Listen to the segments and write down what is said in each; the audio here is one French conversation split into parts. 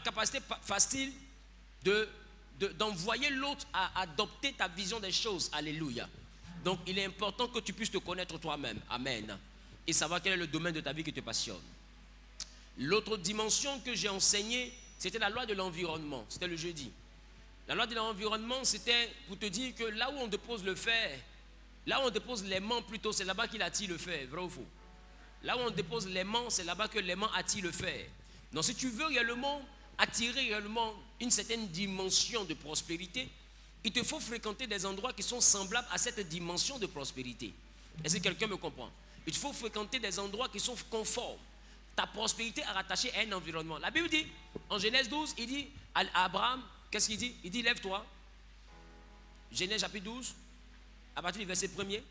capacité facile d'envoyer l'autre à adopter ta vision des choses. Alléluia. Donc il est important que tu puisses te connaître toi-même. Amen. Et savoir quel est le domaine de ta vie qui te passionne. L'autre dimension que j'ai enseignée, c'était la loi de l'environnement. C'était le jeudi. La loi de l'environnement, c'était pour te dire que là où on dépose le fer, là où on dépose l'aimant plutôt, c'est là-bas qu'il attire le fer. Vrai ou faux? Là où on dépose l'aimant, c'est là-bas que l'aimant attire le fer. Donc si tu veux réellement attirer réellement une certaine dimension de prospérité, il te faut fréquenter des endroits qui sont semblables à cette dimension de prospérité. Est-ce que quelqu'un me comprend? Il faut fréquenter des endroits qui sont conformes. Ta prospérité est rattachée à un environnement. La Bible dit, en Genèse 12, il dit à Abraham, qu'est-ce qu'il dit? Il dit, lève-toi. Genèse chapitre 12, à partir du verset 1er.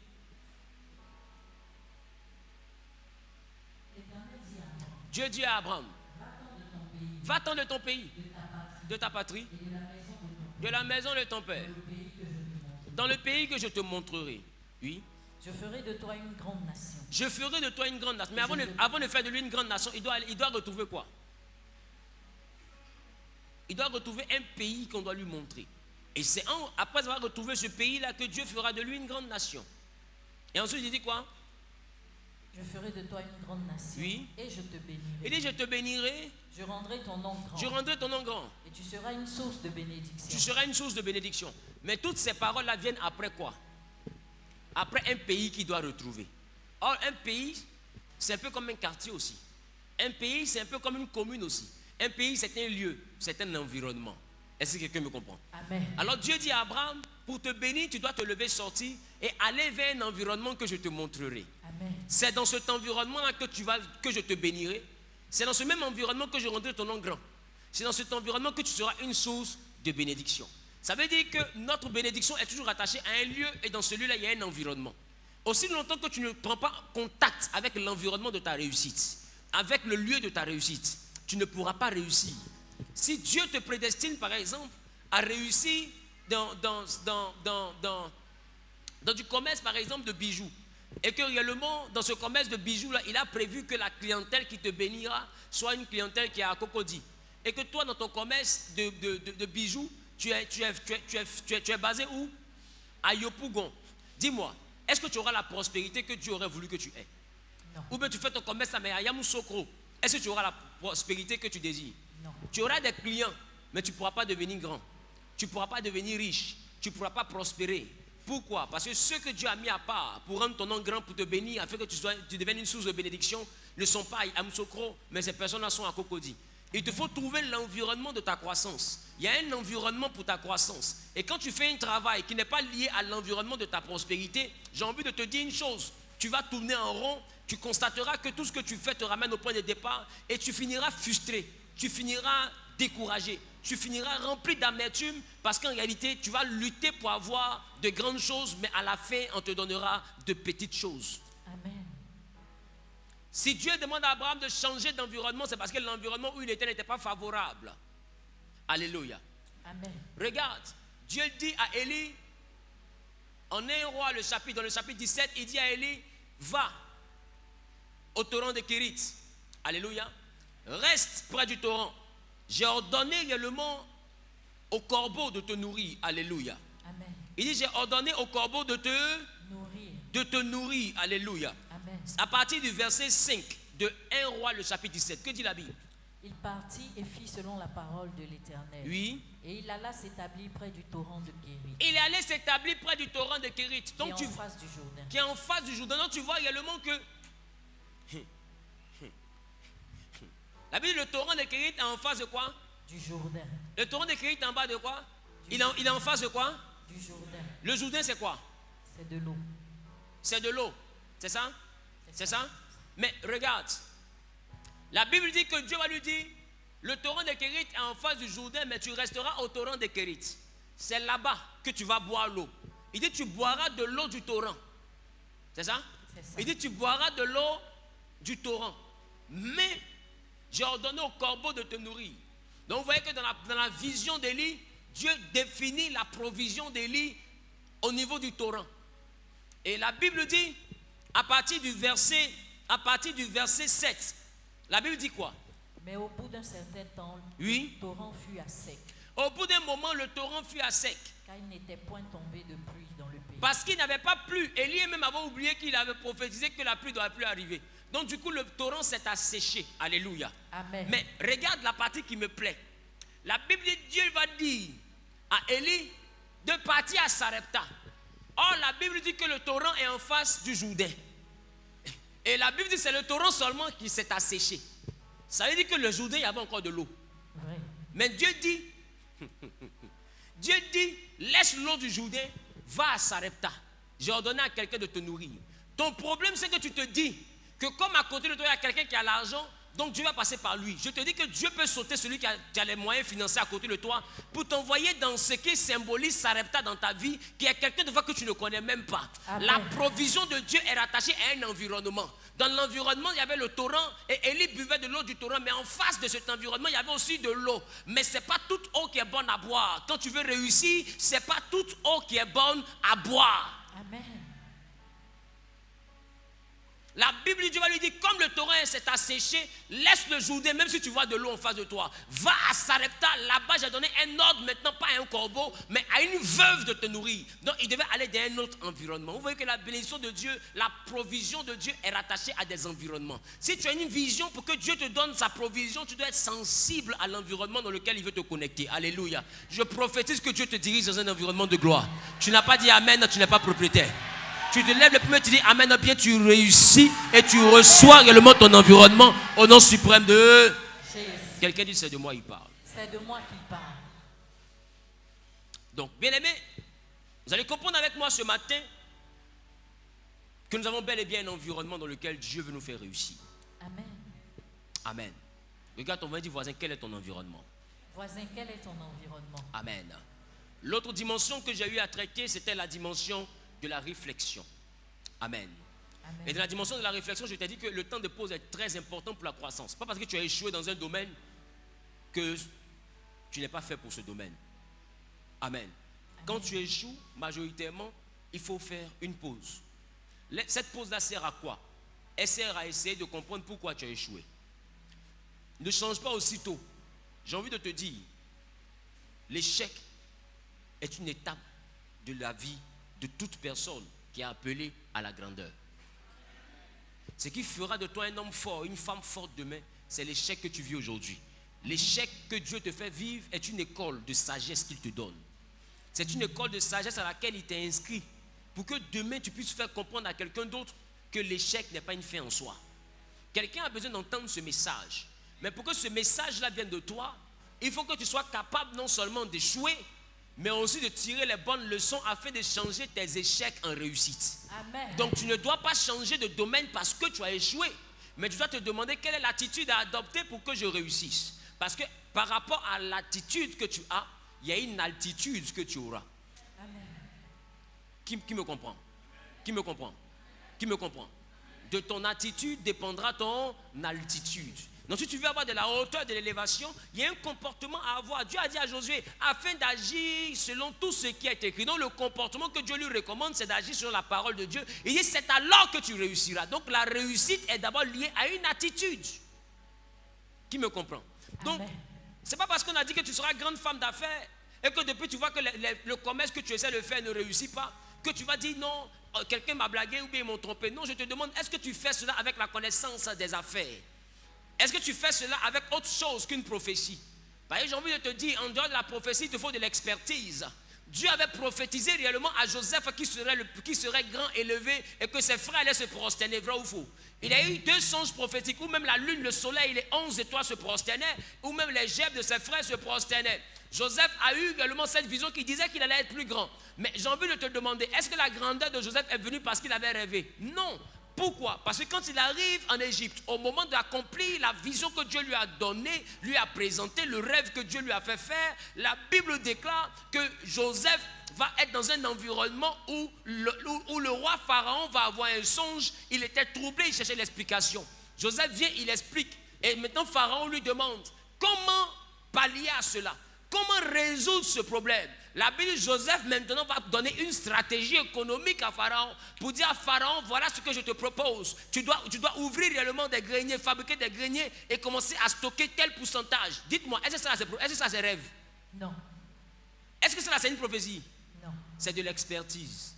Dieu dit à Abraham, va-t'en de ton pays, de ta patrie, de la maison de ton père, dans le pays que je te montrerai. Oui. Je ferai de toi une grande nation. Je ferai de toi une grande nation. Mais avant de faire de lui une grande nation, il doit retrouver quoi? Il doit retrouver un pays qu'on doit lui montrer. Et c'est après avoir retrouvé ce pays-là que Dieu fera de lui une grande nation. Et ensuite, il dit quoi? Je ferai de toi une grande nation. Oui. Et je te bénirai. Il dit, je te bénirai. Je rendrai ton nom grand. Je rendrai ton nom grand. Et tu seras une source de bénédiction. Tu seras une source de bénédiction. Mais toutes ces paroles-là viennent après quoi? Après un pays qu'il doit retrouver. Or, un pays, c'est un peu comme un quartier aussi. Un pays, c'est un peu comme une commune aussi. Un pays, c'est un lieu, c'est un environnement. Est-ce que quelqu'un me comprend? Amen. Alors Dieu dit à Abraham, pour te bénir, tu dois te lever, sortir et aller vers un environnement que je te montrerai. Amen. C'est dans cet environnement-là que je te bénirai. C'est dans ce même environnement que je rendrai ton nom grand. C'est dans cet environnement que tu seras une source de bénédiction. Ça veut dire que notre bénédiction est toujours attachée à un lieu et dans ce lieu-là, il y a un environnement. Aussi longtemps que tu ne prends pas contact avec l'environnement de ta réussite, avec le lieu de ta réussite, tu ne pourras pas réussir. Si Dieu te prédestine, par exemple, à réussir dans du commerce, par exemple, de bijoux, et que réellement, dans ce commerce de bijoux-là, il a prévu que la clientèle qui te bénira soit une clientèle qui est à Cocody, et que toi, dans ton commerce de bijoux, tu es basé où? À Yopougon. Dis-moi, est-ce que tu auras la prospérité que Dieu aurait voulu que tu aies? Non. Ou bien tu fais ton commerce à Yamoussoukro. Est-ce que tu auras la prospérité que tu désires? Non. Tu auras des clients, mais tu ne pourras pas devenir grand. Tu ne pourras pas devenir riche. Tu ne pourras pas prospérer. Pourquoi? Parce que ceux que Dieu a mis à part pour rendre ton nom grand, pour te bénir, afin que tu deviennes une source de bénédiction, ne sont pas à Yamoussoukro, mais ces personnes-là sont à Cocody. Il te faut trouver l'environnement de ta croissance. Il y a un environnement pour ta croissance. Et quand tu fais un travail qui n'est pas lié à l'environnement de ta prospérité, j'ai envie de te dire une chose. Tu vas tourner en rond, tu constateras que tout ce que tu fais te ramène au point de départ et tu finiras frustré, tu finiras découragé, tu finiras rempli d'amertume parce qu'en réalité, tu vas lutter pour avoir de grandes choses, mais à la fin, on te donnera de petites choses. Amen. Si Dieu demande à Abraham de changer d'environnement, c'est parce que l'environnement où il était n'était pas favorable. Alléluia. Amen. Regarde, Dieu dit à Élie, en 1 roi, dans le chapitre 17, il dit à Élie, va au torrent de Kérit. Alléluia. Reste près du torrent. J'ai ordonné également au corbeau de te nourrir. Alléluia. Amen. Il dit, j'ai ordonné au corbeau de Nourrir. te nourrir. Alléluia. Amen. À partir du verset 5 de 1 roi, le chapitre 17, que dit la Bible? Il partit et fit selon la parole de l'Éternel. Oui. Et il alla s'établir près du torrent de Kérit. Il est allé s'établir près du torrent de Kérit. Donc Qui est en face du Jourdain. Qui est en face du Jourdain. Donc tu vois également que la Bible, le torrent de Kérit est en face de quoi? Du Jourdain. Le torrent de Kérit est en bas de quoi? Il est en face de quoi? Du Jourdain. Le Jourdain, c'est quoi? C'est de l'eau. C'est de l'eau. C'est ça? C'est ça? Mais regarde. La Bible dit que Dieu va lui dire, le torrent de Kérit est en face du Jourdain, mais tu resteras au torrent de Kérit. C'est là-bas que tu vas boire l'eau. Il dit, tu boiras de l'eau du torrent. C'est ça? C'est ça. Il dit, tu boiras de l'eau du torrent. Mais j'ai ordonné au corbeau de te nourrir. Donc vous voyez que dans la vision d'Élie, Dieu définit la provision d'Élie au niveau du torrent. Et la Bible dit, à partir du verset 7, la Bible dit quoi? Mais au bout d'un certain temps, Oui. le torrent fut à sec, Au bout d'un moment, le torrent fut à sec. car il n'était point tombé de pluie dans le pays. Parce qu'il n'avait pas plu. Élie même avait oublié qu'il avait prophétisé que la pluie ne doit plus arriver. Donc du coup, le torrent s'est asséché. Alléluia. Amen. Mais regarde la partie qui me plaît. La Bible dit, Dieu va dire à Élie de partir à Sarepta. Or, la Bible dit que le torrent est en face du Jourdain. Et la Bible dit que c'est le torrent seulement qui s'est asséché. Ça veut dire que le Jourdain, il y avait encore de l'eau. Vrai. Mais Dieu dit, laisse l'eau du Jourdain, va à Sarepta. J'ai ordonné à quelqu'un de te nourrir. Ton problème, c'est que tu te dis que comme à côté de toi, il y a quelqu'un qui a l'argent, donc Dieu va passer par lui. Je te dis que Dieu peut sauter celui qui a les moyens financiers à côté de toi pour t'envoyer dans ce qui symbolise Sarepta dans ta vie, qui est quelqu'un de fois que tu ne connais même pas. Amen. La provision de Dieu est rattachée à un environnement. Dans l'environnement, il y avait le torrent et Élie buvait de l'eau du torrent, mais en face de cet environnement, il y avait aussi de l'eau. Mais ce n'est pas toute eau qui est bonne à boire. Quand tu veux réussir, ce n'est pas toute eau qui est bonne à boire. Amen. La Bible dit, Dieu va lui dire, comme le torrent s'est asséché, laisse le Jourdain, même si tu vois de l'eau en face de toi. Va à Sarepta, là-bas j'ai donné un ordre maintenant, pas à un corbeau, mais à une veuve de te nourrir. Donc il devait aller dans un autre environnement. Vous voyez que la bénédiction de Dieu, la provision de Dieu est rattachée à des environnements. Si tu as une vision pour que Dieu te donne sa provision, tu dois être sensible à l'environnement dans lequel il veut te connecter. Alléluia. Je prophétise que Dieu te dirige dans un environnement de gloire. Tu n'as pas dit Amen, tu n'es pas propriétaire. Tu te lèves le premier, tu dis Amen, bien tu réussis et tu reçois réellement ton environnement au nom suprême de Jésus. quelqu'un dit c'est de moi il parle. C'est de moi qu'il parle. Donc bien aimé, vous allez comprendre avec moi ce matin que nous avons bel et bien un environnement dans lequel Dieu veut nous faire réussir. Amen. Amen. Regarde ton voisin, dis voisin, quel est ton environnement? Voisin, quel est ton environnement? Amen. L'autre dimension que j'ai eu à traiter, c'était la dimension de la réflexion. Amen. Amen. Et dans la dimension de la réflexion, je t'ai dit que le temps de pause est très important pour la croissance. Pas parce que tu as échoué dans un domaine que tu n'es pas fait pour ce domaine. Amen. Quand tu échoues, majoritairement, il faut faire une pause. Cette pause-là sert à quoi? Elle sert à essayer de comprendre pourquoi tu as échoué. Ne change pas aussitôt. J'ai envie de te dire, l'échec est une étape de la vie de toute personne qui est appelée à la grandeur. Ce qui fera de toi un homme fort, une femme forte demain, c'est l'échec que tu vis aujourd'hui. L'échec que Dieu te fait vivre est une école de sagesse qu'il te donne. C'est une école de sagesse à laquelle il t'est inscrit pour que demain tu puisses faire comprendre à quelqu'un d'autre que l'échec n'est pas une fin en soi. Quelqu'un a besoin d'entendre ce message. Mais pour que ce message-là vienne de toi, il faut que tu sois capable non seulement d'échouer, mais aussi de tirer les bonnes leçons afin de changer tes échecs en réussite. Amen. Donc tu ne dois pas changer de domaine parce que tu as échoué, mais tu dois te demander quelle est l'attitude à adopter pour que je réussisse. Parce que par rapport à l'attitude que tu as, il y a une altitude que tu auras. Amen. Qui me comprend? Qui me comprend? Qui me comprend? De ton attitude dépendra ton altitude. Donc si tu veux avoir de la hauteur, de l'élévation, il y a un comportement à avoir. Dieu a dit à Josué, afin d'agir selon tout ce qui est écrit. Donc le comportement que Dieu lui recommande, c'est d'agir selon la parole de Dieu. Il dit, c'est alors que tu réussiras. Donc la réussite est d'abord liée à une attitude. Qui me comprend? Donc, c'est pas parce qu'on a dit que tu seras grande femme d'affaires et que depuis tu vois que le commerce que tu essaies de faire ne réussit pas, que tu vas dire non, quelqu'un m'a blagué ou bien ils m'ont trompé. Non, je te demande, est-ce que tu fais cela avec la connaissance des affaires? Est-ce que tu fais cela avec autre chose qu'une prophétie? Parce que j'ai envie de te dire, en dehors de la prophétie, il te faut de l'expertise. Dieu avait prophétisé réellement à Joseph qui serait grand, élevé et que ses frères allaient se prosterner, vrai ou faux? Il a eu 2 songes prophétiques où même la lune, le soleil, les 11 étoiles se prosternaient, où même les gerbes de ses frères se prosternaient. Joseph a eu également cette vision qui disait qu'il allait être plus grand. Mais j'ai envie de te demander, est-ce que la grandeur de Joseph est venue parce qu'il avait rêvé? Non. Pourquoi? Parce que quand il arrive en Égypte, au moment d'accomplir la vision que Dieu lui a donnée, lui a présenté, le rêve que Dieu lui a fait faire, la Bible déclare que Joseph va être dans un environnement où le roi Pharaon va avoir un songe. Il était troublé, il cherchait l'explication. Joseph vient, il explique. Et maintenant Pharaon lui demande, comment pallier à cela? Comment résoudre ce problème? La Bible dit Joseph maintenant va donner une stratégie économique à Pharaon pour dire à Pharaon, voilà ce que je te propose. Tu dois ouvrir réellement des greniers, fabriquer des greniers et commencer à stocker tel pourcentage. Dites-moi, est-ce que ça c'est rêve? Non. Est-ce que ça c'est une prophétie? Non. C'est de l'expertise.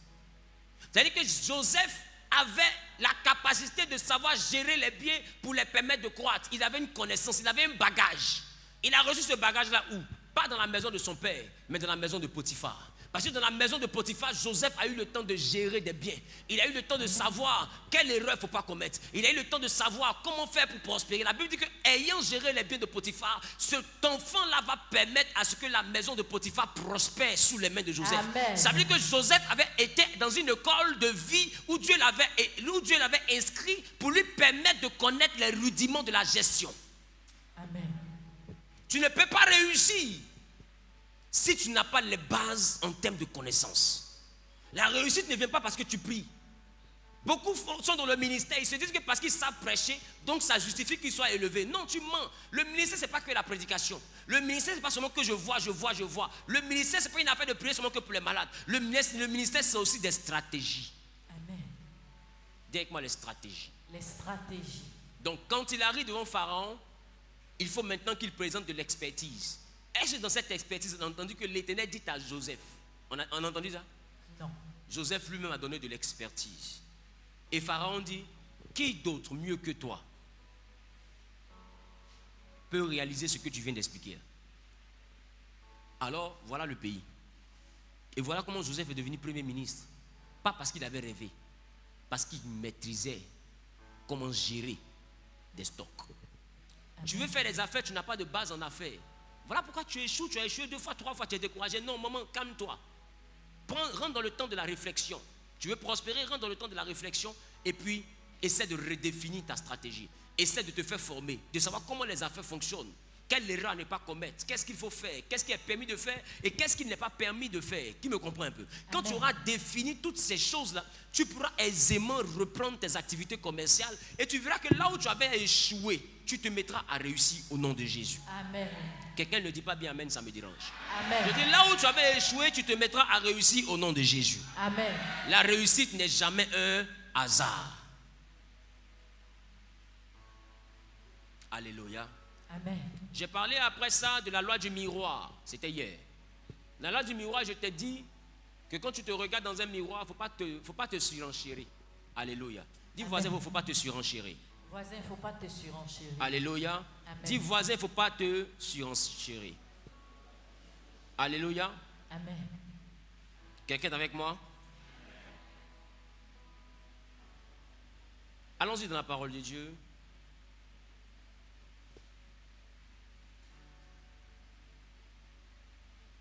C'est-à-dire que Joseph avait la capacité de savoir gérer les biens pour les permettre de croître. Il avait une connaissance, il avait un bagage. Il a reçu ce bagage-là où? Pas dans la maison de son père, mais dans la maison de Potiphar. Parce que dans la maison de Potiphar, Joseph a eu le temps de gérer des biens. Il a eu le temps de savoir quelle erreur il ne faut pas commettre. Il a eu le temps de savoir comment faire pour prospérer. La Bible dit qu'ayant géré les biens de Potiphar, cet enfant-là va permettre à ce que la maison de Potiphar prospère sous les mains de Joseph. Amen. Ça veut dire que Joseph avait été dans une école de vie où Dieu l'avait inscrit pour lui permettre de connaître les rudiments de la gestion. Amen. Tu ne peux pas réussir si tu n'as pas les bases en termes de connaissances. La réussite ne vient pas parce que tu pries. Beaucoup sont dans le ministère, ils se disent que parce qu'ils savent prêcher, donc ça justifie qu'ils soient élevés. Non, tu mens. Le ministère, ce n'est pas que la prédication. Le ministère, ce n'est pas seulement que je vois. Le ministère, ce n'est pas une affaire de prier seulement que pour les malades. Le ministère, c'est aussi des stratégies. Amen. Dis avec moi les stratégies. Les stratégies. Donc, quand il arrive devant Pharaon, il faut maintenant qu'il présente de l'expertise. Est-ce que dans cette expertise, on a entendu que l'Éternel dit à Joseph? On a entendu ça? Non. Joseph lui-même a donné de l'expertise. Et Pharaon dit, qui d'autre mieux que toi peut réaliser ce que tu viens d'expliquer? Alors, voilà le pays. Et voilà comment Joseph est devenu premier ministre. Pas parce qu'il avait rêvé, parce qu'il maîtrisait comment gérer des stocks. Amen. Tu veux faire des affaires, tu n'as pas de base en affaires. Voilà pourquoi tu échoues, tu as échoué 2 fois, 3 fois, tu es découragé. Non, maman, calme-toi. Rentre dans le temps de la réflexion. Tu veux prospérer, rentre dans le temps de la réflexion et puis essaie de redéfinir ta stratégie. Essaie de te faire former, de savoir comment les affaires fonctionnent. Quelle erreur ne pas commettre? Qu'est-ce qu'il faut faire? Qu'est-ce qui est permis de faire? Et qu'est-ce qui n'est pas permis de faire? Qui me comprend un peu? Quand Amen. Tu auras défini toutes ces choses-là, tu pourras aisément reprendre tes activités commerciales et tu verras que là où tu avais échoué, tu te mettras à réussir au nom de Jésus. Amen. Quelqu'un ne dit pas bien Amen, ça me dérange. Amen. Je dis là où tu avais échoué, tu te mettras à réussir au nom de Jésus. Amen. La réussite n'est jamais un hasard. Alléluia. Amen. J'ai parlé après ça de la loi du miroir. C'était hier. La loi du miroir, je t'ai dit que quand tu te regardes dans un miroir, il ne faut pas te surenchérir. Alléluia. Dis voisin, il ne faut pas te surenchérir. Voisin, il ne faut pas te surenchérir. Alléluia. Amen. Dis voisin, il ne faut pas te surenchérir. Alléluia. Amen. Quelqu'un est avec moi? Allons-y dans la parole de Dieu.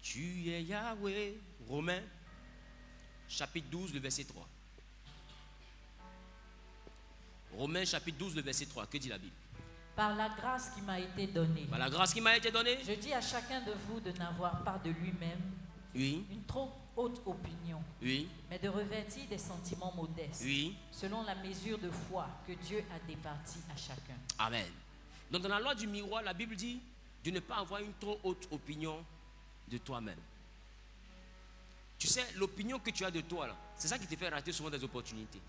Tu es Yahweh. Romains, chapitre 12, le verset 3. Romains, chapitre 12, le verset 3. Que dit la Bible? Par la grâce qui m'a été donnée. Par la grâce qui m'a été donnée. Je dis à chacun de vous de n'avoir pas de lui-même une trop haute opinion, mais de revêtir des sentiments modestes, selon la mesure de foi que Dieu a départie à chacun. Amen. Donc dans la loi du miroir, la Bible dit de ne pas avoir une trop haute opinion de toi-même. Tu sais, l'opinion que tu as de toi, c'est ça qui te fait rater souvent des opportunités.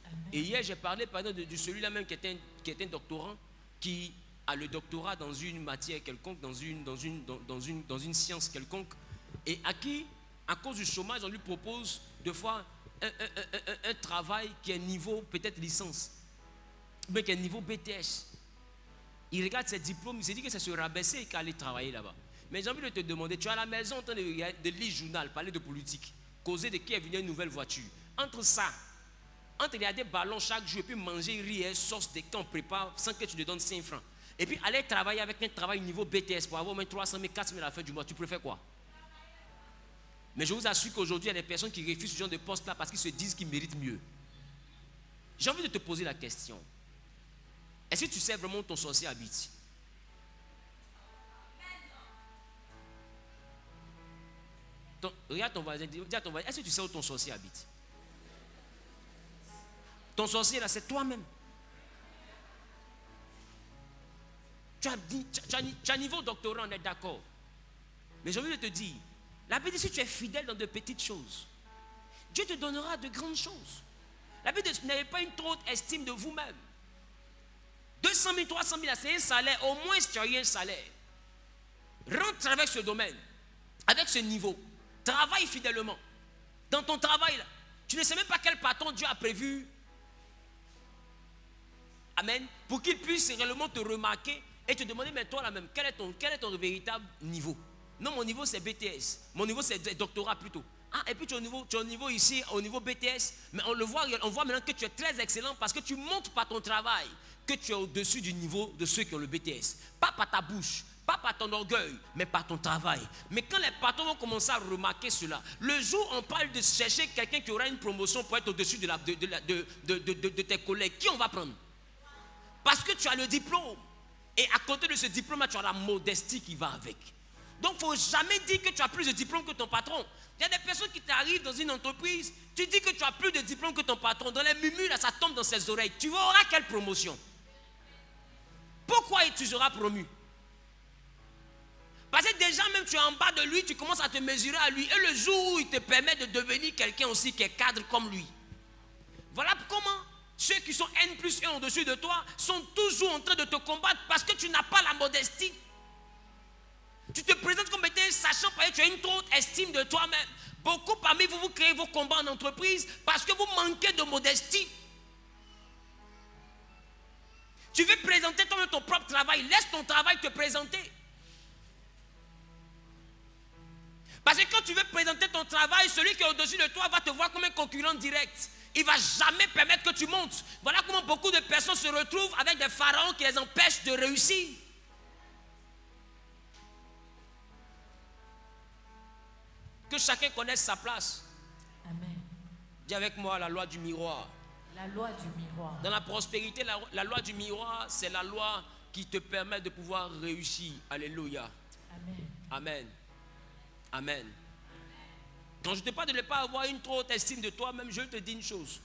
Amen. Et hier, j'ai parlé par exemple de celui-là même qui est un doctorant, qui a le doctorat dans une matière quelconque, dans une science quelconque, et à qui, à cause du chômage, on lui propose deux fois un travail qui est niveau peut-être licence, mais qui est niveau BTS. Il regarde ses diplômes, il se dit que c'est se rabaisser et qu'aller travailler là-bas. Mais j'ai envie de te demander, tu es à la maison en train de lire le journal, parler de politique, causer de qui est venu une nouvelle voiture. Entre ça, entre regarder ballon chaque jour et puis manger riz, sauce de quand on prépare sans que tu te donnes 5 francs. Et puis aller travailler avec un travail niveau BTS pour avoir au moins 300 000, 400 000 à la fin du mois, tu préfères quoi? Mais je vous assure qu'aujourd'hui, il y a des personnes qui refusent ce genre de poste-là parce qu'ils se disent qu'ils méritent mieux. J'ai envie de te poser la question. Est-ce que tu sais vraiment où ton sorcier habite? Regarde ton voisin, dis à ton voisin, est-ce que tu sais où ton sorcier habite? Ton sorcier là, c'est toi-même. Tu as niveau doctorat, on est d'accord. Mais j'ai envie de te dire, la Bible dit, si tu es fidèle dans de petites choses, Dieu te donnera de grandes choses. La Bible dit, n'avez pas une trop haute estime de vous-même. 200 000, 300 000, c'est un salaire. Au moins, si tu as eu un salaire, rentre avec ce domaine, avec ce niveau. Travaille fidèlement. Dans ton travail, là, tu ne sais même pas quel patron Dieu a prévu. Amen. Pour qu'il puisse réellement te remarquer et te demander, mais toi là-même, quel est ton véritable niveau? Non, mon niveau c'est BTS. Mon niveau c'est doctorat plutôt. Ah, et puis tu es au niveau ici, au niveau BTS. Mais on voit maintenant que tu es très excellent parce que tu montres par ton travail que tu es au-dessus du niveau de ceux qui ont le BTS. Pas par ta bouche, pas par ton orgueil, mais par ton travail. Mais quand les patrons vont commencer à remarquer cela, le jour où on parle de chercher quelqu'un qui aura une promotion pour être au-dessus de tes collègues, qui on va prendre? Parce que tu as le diplôme. Et à côté de ce diplôme, tu as la modestie qui va avec. Donc, il ne faut jamais dire que tu as plus de diplôme que ton patron. Il y a des personnes qui t'arrivent dans une entreprise, tu dis que tu as plus de diplôme que ton patron. Dans les murmures, là, ça tombe dans ses oreilles. Tu auras quelle promotion? Pourquoi tu seras promu? Parce que déjà, même tu es en bas de lui, tu commences à te mesurer à lui. Et le jour où il te permet de devenir quelqu'un aussi qui est cadre comme lui. Voilà comment ceux qui sont N+1 au-dessus de toi sont toujours en train de te combattre parce que tu n'as pas la modestie. Tu te présentes comme étant sachant que tu as une trop haute estime de toi-même. Beaucoup parmi vous, vous créez vos combats en entreprise parce que vous manquez de modestie. Tu veux présenter toi-même ton propre travail. Laisse ton travail te présenter. Parce que quand tu veux présenter ton travail, celui qui est au-dessus de toi va te voir comme un concurrent direct. Il ne va jamais permettre que tu montes. Voilà comment beaucoup de personnes se retrouvent avec des pharaons qui les empêchent de réussir. Que chacun connaisse sa place. Amen. Dis avec moi la loi du miroir. La loi du miroir. Dans la prospérité, la loi du miroir, c'est la loi qui te permet de pouvoir réussir. Alléluia. Amen. Amen. Amen. Quand je te parle de ne pas avoir une trop haute estime de toi-même, je te dis une chose.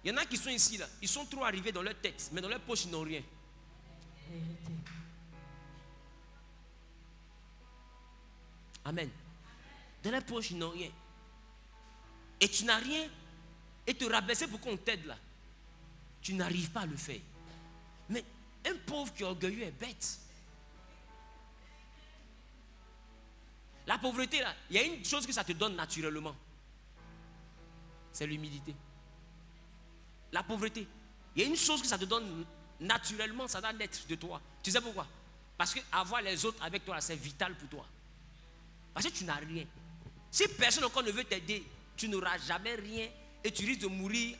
Il y en a qui sont ici, là. Ils sont trop arrivés dans leur tête, mais dans leur poche, ils n'ont rien. Vérité. Amen. Dans leur poche, ils n'ont rien. Et tu n'as rien. Et te rabaisser pour qu'on t'aide là. Tu n'arrives pas à le faire. Mais un pauvre qui est orgueilleux est bête. La pauvreté là, il y a une chose que ça te donne naturellement. C'est l'humilité. La pauvreté, il y a une chose que ça te donne naturellement, ça doit naître de toi. Tu sais pourquoi? Parce que avoir les autres avec toi, c'est vital pour toi. Parce que tu n'as rien. Si personne encore ne veut t'aider, tu n'auras jamais rien et tu risques de mourir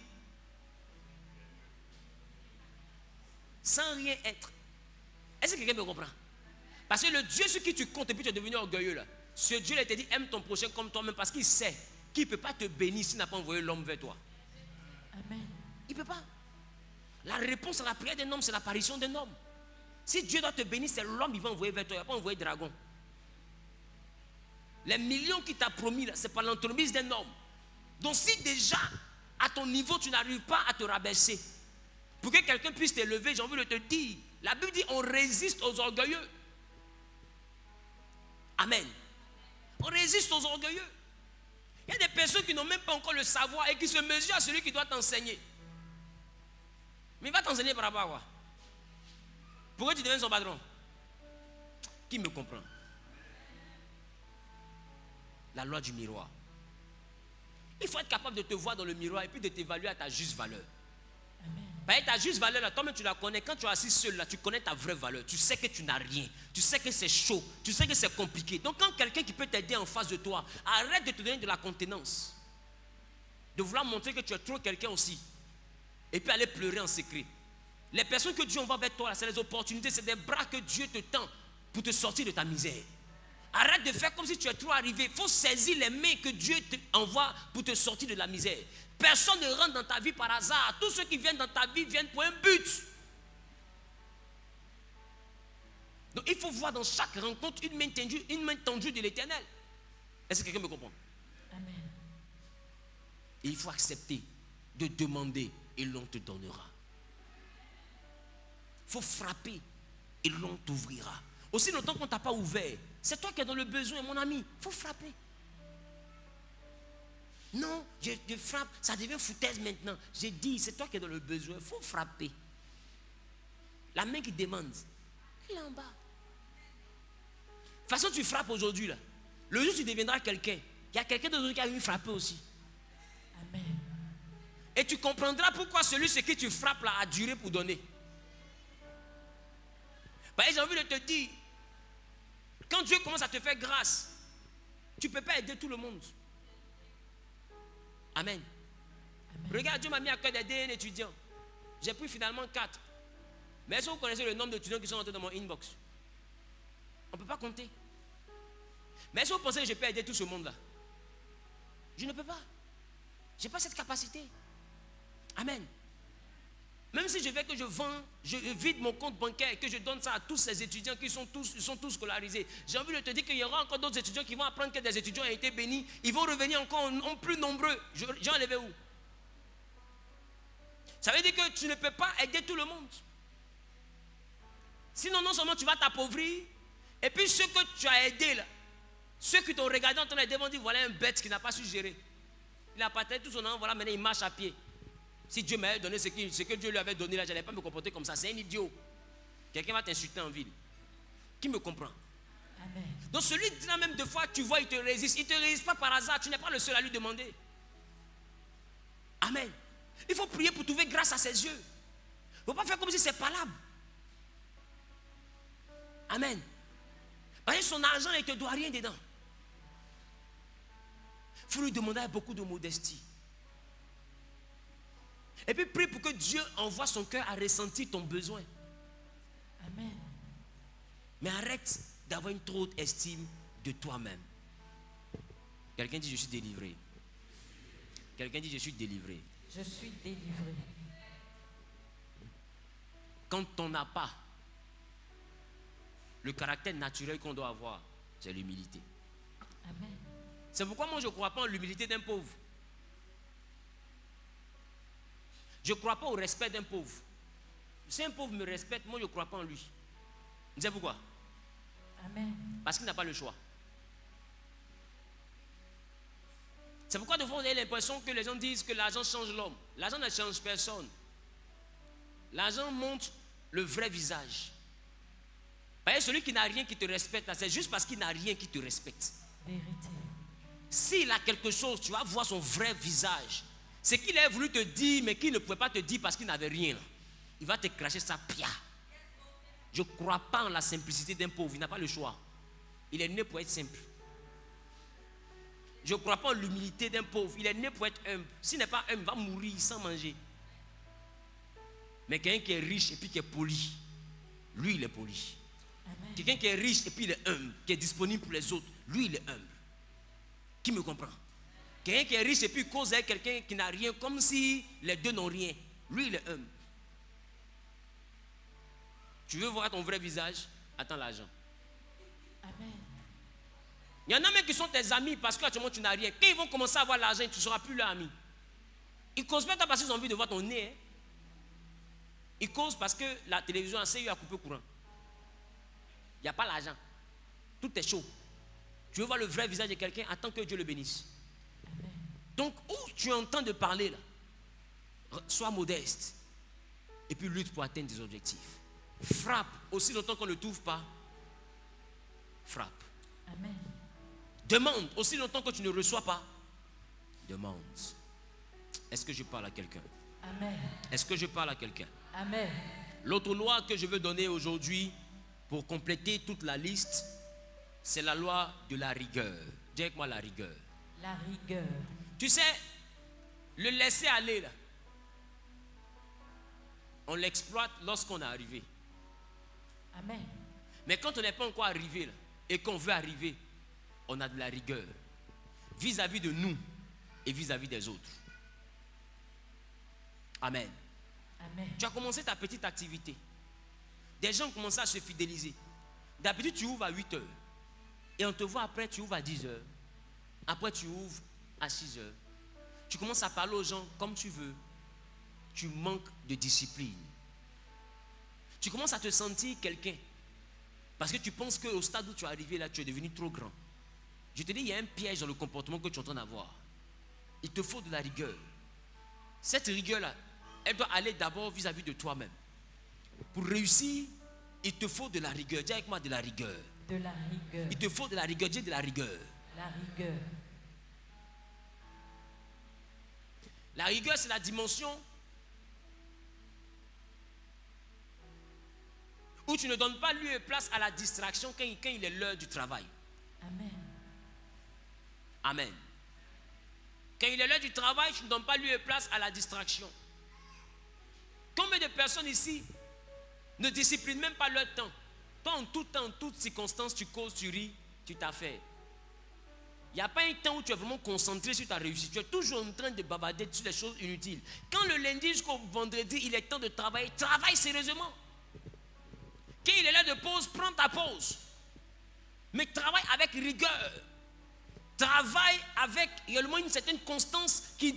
sans rien être. Est-ce que quelqu'un me comprend? Parce que le Dieu sur qui tu comptes et puis tu es devenu orgueilleux là, ce Dieu là te dit aime ton prochain comme toi-même parce qu'il sait qu'il ne peut pas te bénir s'il n'a pas envoyé l'homme vers toi. Amen. Il ne peut pas. La réponse à la prière d'un homme, c'est l'apparition d'un homme. Si Dieu doit te bénir, c'est l'homme qui va envoyer vers toi. Il ne va pas envoyer dragon. Les millions qu'il t'a promis, c'est par l'entremise d'un homme. Donc si déjà, à ton niveau, tu n'arrives pas à te rabaisser, pour que quelqu'un puisse t'élever, j'ai envie de te dire, la Bible dit, on résiste aux orgueilleux. Amen. On résiste aux orgueilleux. Il y a des personnes qui n'ont même pas encore le savoir et qui se mesurent à celui qui doit t'enseigner. Mais il va t'enseigner par rapport à quoi? Pourquoi tu deviens son patron? Qui me comprend? La loi du miroir. Il faut être capable de te voir dans le miroir et puis de t'évaluer à ta juste valeur. Amen. Parce que ta juste valeur, là, toi-même tu la connais. Quand tu es assis seul, là, tu connais ta vraie valeur. Tu sais que tu n'as rien. Tu sais que c'est chaud. Tu sais que c'est compliqué. Donc quand quelqu'un qui peut t'aider en face de toi, arrête de te donner de la contenance. De vouloir montrer que tu es trop quelqu'un aussi. Et puis aller pleurer en secret. Les personnes que Dieu envoie vers toi, c'est les opportunités, c'est des bras que Dieu te tend pour te sortir de ta misère. Arrête de faire comme si tu es trop arrivé. Il faut saisir les mains que Dieu t'envoie pour te sortir de la misère. Personne ne rentre dans ta vie par hasard. Tous ceux qui viennent dans ta vie viennent pour un but. Donc il faut voir dans chaque rencontre une main tendue de l'Éternel. Est-ce que quelqu'un me comprend? Amen. Et il faut accepter de demander et l'on te donnera. Il faut frapper et l'on t'ouvrira. Aussi longtemps qu'on ne t'a pas ouvert, C'est toi qui es dans le besoin, mon ami. Il faut frapper. Non, je frappe, ça devient foutaise maintenant. J'ai dit, c'est toi qui es dans le besoin. Il faut frapper. La main qui demande, elle est en bas. De toute façon, tu frappes aujourd'hui, là. Le jour où tu deviendras quelqu'un, il y a quelqu'un d'autre qui a eu frappé aussi. Amen. Et tu comprendras pourquoi celui sur qui tu frappes là a duré pour donner. J'ai envie de te dire, quand Dieu commence à te faire grâce, tu ne peux pas aider tout le monde. Amen. Amen. Regarde, Dieu m'a mis à cœur d'aider un étudiant. J'ai pris finalement 4. Mais est-ce que vous connaissez le nombre d'étudiants qui sont entrés dans mon inbox? On ne peut pas compter. Mais est-ce que vous pensez que je peux aider tout ce monde-là? Je ne peux pas. Je n'ai pas cette capacité. Amen. Même si je vais que je vends, je vide mon compte bancaire et que je donne ça à tous ces étudiants qui sont tous scolarisés. J'ai envie de te dire qu'il y aura encore d'autres étudiants qui vont apprendre que des étudiants ont été bénis. Ils vont revenir encore en plus nombreux. J'ai enlevé où? Ça veut dire que tu ne peux pas aider tout le monde. Sinon, non seulement tu vas t'appauvrir, et puis ceux que tu as aidés là, ceux qui t'ont regardé en train de demander, voilà un bête qui n'a pas su gérer. Il a partagé tout son nom, voilà maintenant il marche à pied. Si Dieu m'avait donné ce que Dieu lui avait donné là, je n'allais pas me comporter comme ça. C'est un idiot. Quelqu'un va t'insulter en ville. Qui me comprend? Amen. Donc celui-là même de fois, tu vois, il te résiste. Il ne te résiste pas par hasard. Tu n'es pas le seul à lui demander. Amen. Il faut prier pour trouver grâce à ses yeux. Il ne faut pas faire comme si c'est palable. Amen. Parce que son argent, il ne te doit rien dedans. Il faut lui demander avec beaucoup de modestie. Et puis prie pour que Dieu envoie son cœur à ressentir ton besoin. Amen. Mais arrête d'avoir une trop haute estime de toi-même. Quelqu'un dit je suis délivré. Quelqu'un dit je suis délivré. Je suis délivré. Quand on n'a pas le caractère naturel qu'on doit avoir, c'est l'humilité. Amen. C'est pourquoi moi je ne crois pas en l'humilité d'un pauvre. Je ne crois pas au respect d'un pauvre. Si un pauvre me respecte, moi je ne crois pas en lui. Vous savez pourquoi? Amen. Parce qu'il n'a pas le choix. C'est pourquoi de fois on a l'impression que les gens disent que l'argent change l'homme. L'argent ne change personne. L'argent montre le vrai visage. Parce que celui qui n'a rien qui te respecte, c'est juste parce qu'il n'a rien qui te respecte. Vérité. S'il a quelque chose, tu vas voir son vrai visage. C'est qu'il a voulu te dire, mais qu'il ne pouvait pas te dire parce qu'il n'avait rien. Il va te cracher ça, pia. Je ne crois pas en la simplicité d'un pauvre. Il n'a pas le choix. Il est né pour être simple. Je ne crois pas en l'humilité d'un pauvre. Il est né pour être humble. S'il n'est pas humble, il va mourir sans manger. Mais quelqu'un qui est riche et puis qui est poli, lui, il est poli. Amen. Quelqu'un qui est riche et puis il est humble, qui est disponible pour les autres, lui, il est humble. Qui me comprend? Quelqu'un qui est riche et puis cause avec quelqu'un qui n'a rien, comme si les deux n'ont rien. Lui, il est humble. Tu veux voir ton vrai visage? Attends l'argent. Amen. Il y en a même qui sont tes amis parce que actuellement tu n'as rien. Quand ils vont commencer à avoir l'argent, tu ne seras plus leur ami. Ils causent pas parce qu'ils ont envie de voir ton nez. Hein. Ils causent parce que la télévision a essayé à couper courant. Il n'y a pas l'argent. Tout est chaud. Tu veux voir le vrai visage de quelqu'un, attends que Dieu le bénisse. Amen. Donc, où tu entends de parler là, sois modeste. Et puis lutte pour atteindre tes objectifs. Frappe aussi longtemps qu'on ne trouve pas. Frappe. Amen. Demande aussi longtemps que tu ne reçois pas. Demande. Est-ce que je parle à quelqu'un? Amen. Est-ce que je parle à quelqu'un? Amen. L'autre loi que je veux donner aujourd'hui pour compléter toute la liste, c'est la loi de la rigueur. Dis avec moi la rigueur. La rigueur. Tu sais, le laisser aller là, on l'exploite lorsqu'on est arrivé. Amen. Mais quand on n'est pas encore arrivé là, et qu'on veut arriver, on a de la rigueur vis-à-vis de nous et vis-à-vis des autres. Amen. Amen. Tu as commencé ta petite activité. Des gens commencent à se fidéliser. D'habitude, tu ouvres à 8 heures. Et on te voit après, tu ouvres à 10 heures. Après, tu ouvres à 6 heures. Tu commences à parler aux gens comme tu veux. Tu manques de discipline. Tu commences à te sentir quelqu'un. Parce que tu penses qu'au stade où tu es arrivé là, tu es devenu trop grand. Je te dis, il y a un piège dans le comportement que tu es en train d'avoir. Il te faut de la rigueur. Cette rigueur-là, elle doit aller d'abord vis-à-vis de toi-même. Pour réussir, il te faut de la rigueur. Dis avec moi de la rigueur. De la rigueur. Il te faut de la rigueur. Dis de la rigueur. La rigueur. La rigueur, c'est la dimension où tu ne donnes pas lieu et place à la distraction quand il est l'heure du travail. Amen. Amen. Quand il est l'heure du travail, tu ne donnes pas lieu et place à la distraction. Combien de personnes ici ne disciplinent même pas leur temps? Toi, en tout temps, en toutes circonstances, tu causes, tu ris, tu t'affaires. Il n'y a pas un temps où tu es vraiment concentré sur ta réussite. Tu es toujours en train de bavarder sur les choses inutiles. Quand le lundi jusqu'au vendredi, il est temps de travailler, travaille sérieusement. Quand il est l'heure de pause, prends ta pause. Mais travaille avec rigueur. Travaille avec réellement une certaine constance qui